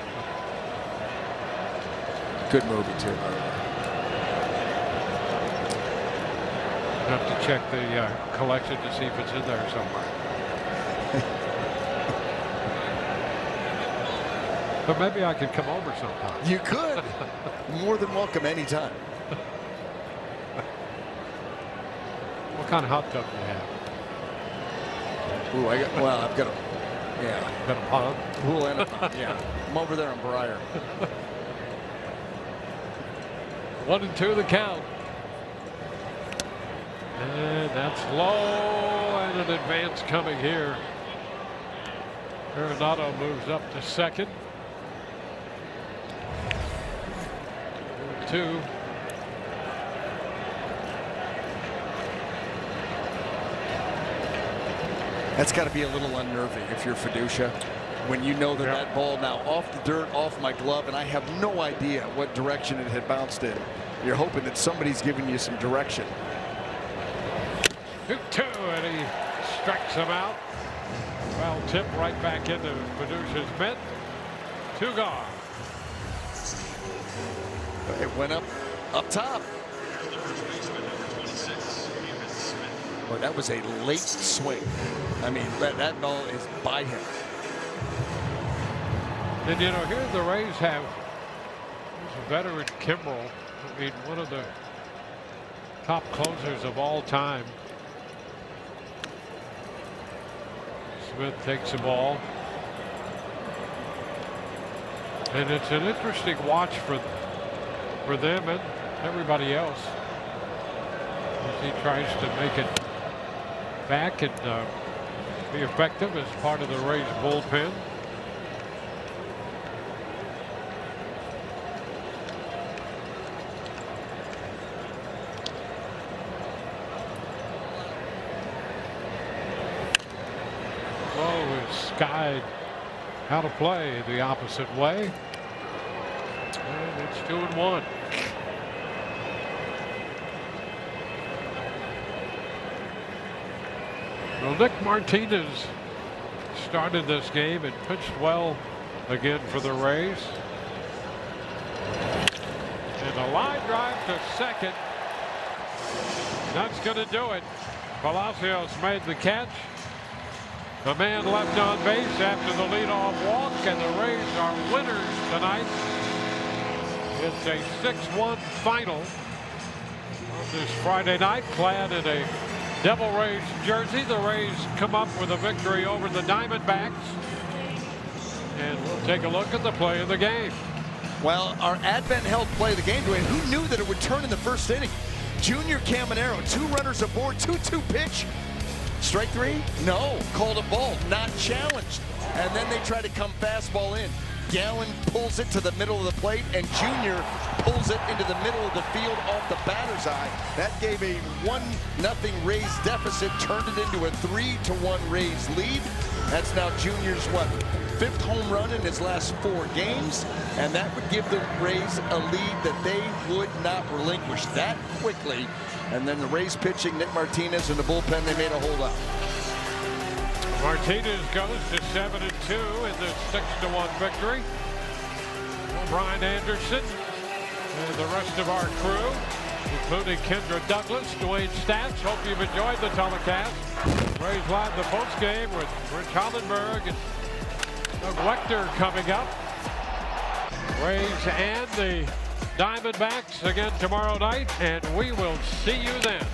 Good movie, too. Have to check the collection to see if it's in there somewhere. But maybe I could come over sometime. You could. More than welcome anytime. What kind of hot tub do you have? Ooh, I've got a, yeah. Got a pond? Pool and a pond, yeah. I'm over there on Briar. 1-2 the count. And that's low, and an advance coming here. Arenado moves up to second. 2. That's got to be a little unnerving if you're Fiducia, when you know that ball now off the dirt, off my glove, and I have no idea what direction it had bounced in. You're hoping that somebody's giving you some direction. 2-2, and he strikes him out. Foul tip right back into Fiducia's mitt. 2 gone. It went up top. Well, that was a late swing. I mean, that ball is by him. And here the Rays have a veteran Kimbrel. I mean, one of the top closers of all time. Smith takes the ball. And it's an interesting watch for them everybody else as he tries to make it back and be effective as part of the Rays bullpen. Skied how to play the opposite way, and it's 2-1. Well, Nick Martinez started this game and pitched well again for the Rays, and a line drive to second. That's going to do it. Palacios made the catch. The man left on base after the leadoff walk, and the Rays are winners tonight. It's a 6-1 final on this Friday night, clad in a Devil Rays jersey. The Rays come up with a victory over the Diamondbacks, and we'll take a look at the play of the game. Well, our Advent held play of the game, Dwayne. Who knew that it would turn in the first inning? Junior Caminero, 2 runners aboard, 2-2 pitch. Strike 3? No. Called a ball. Not challenged. And then they try to come fastball in. Gallen pulls it to the middle of the plate, and Junior pulls it into the middle of the field off the batter's eye. That gave a 1-0 Rays deficit, turned it into a 3-1 Rays lead. That's now Junior's, 5th home run in his last 4 games, and that would give the Rays a lead that they would not relinquish that quickly. And then the Rays pitching, Nick Martinez in the bullpen, they made a holdout. Martinez goes to 7-2 in this 6-1 victory. Brian Anderson and the rest of our crew, including Kendra Douglas, Dwayne Stats. Hope you've enjoyed the telecast. Rays live the post game with Rich Hollenberg and Doug Wechter coming up. Rays and the Diamondbacks again tomorrow night, and we will see you then.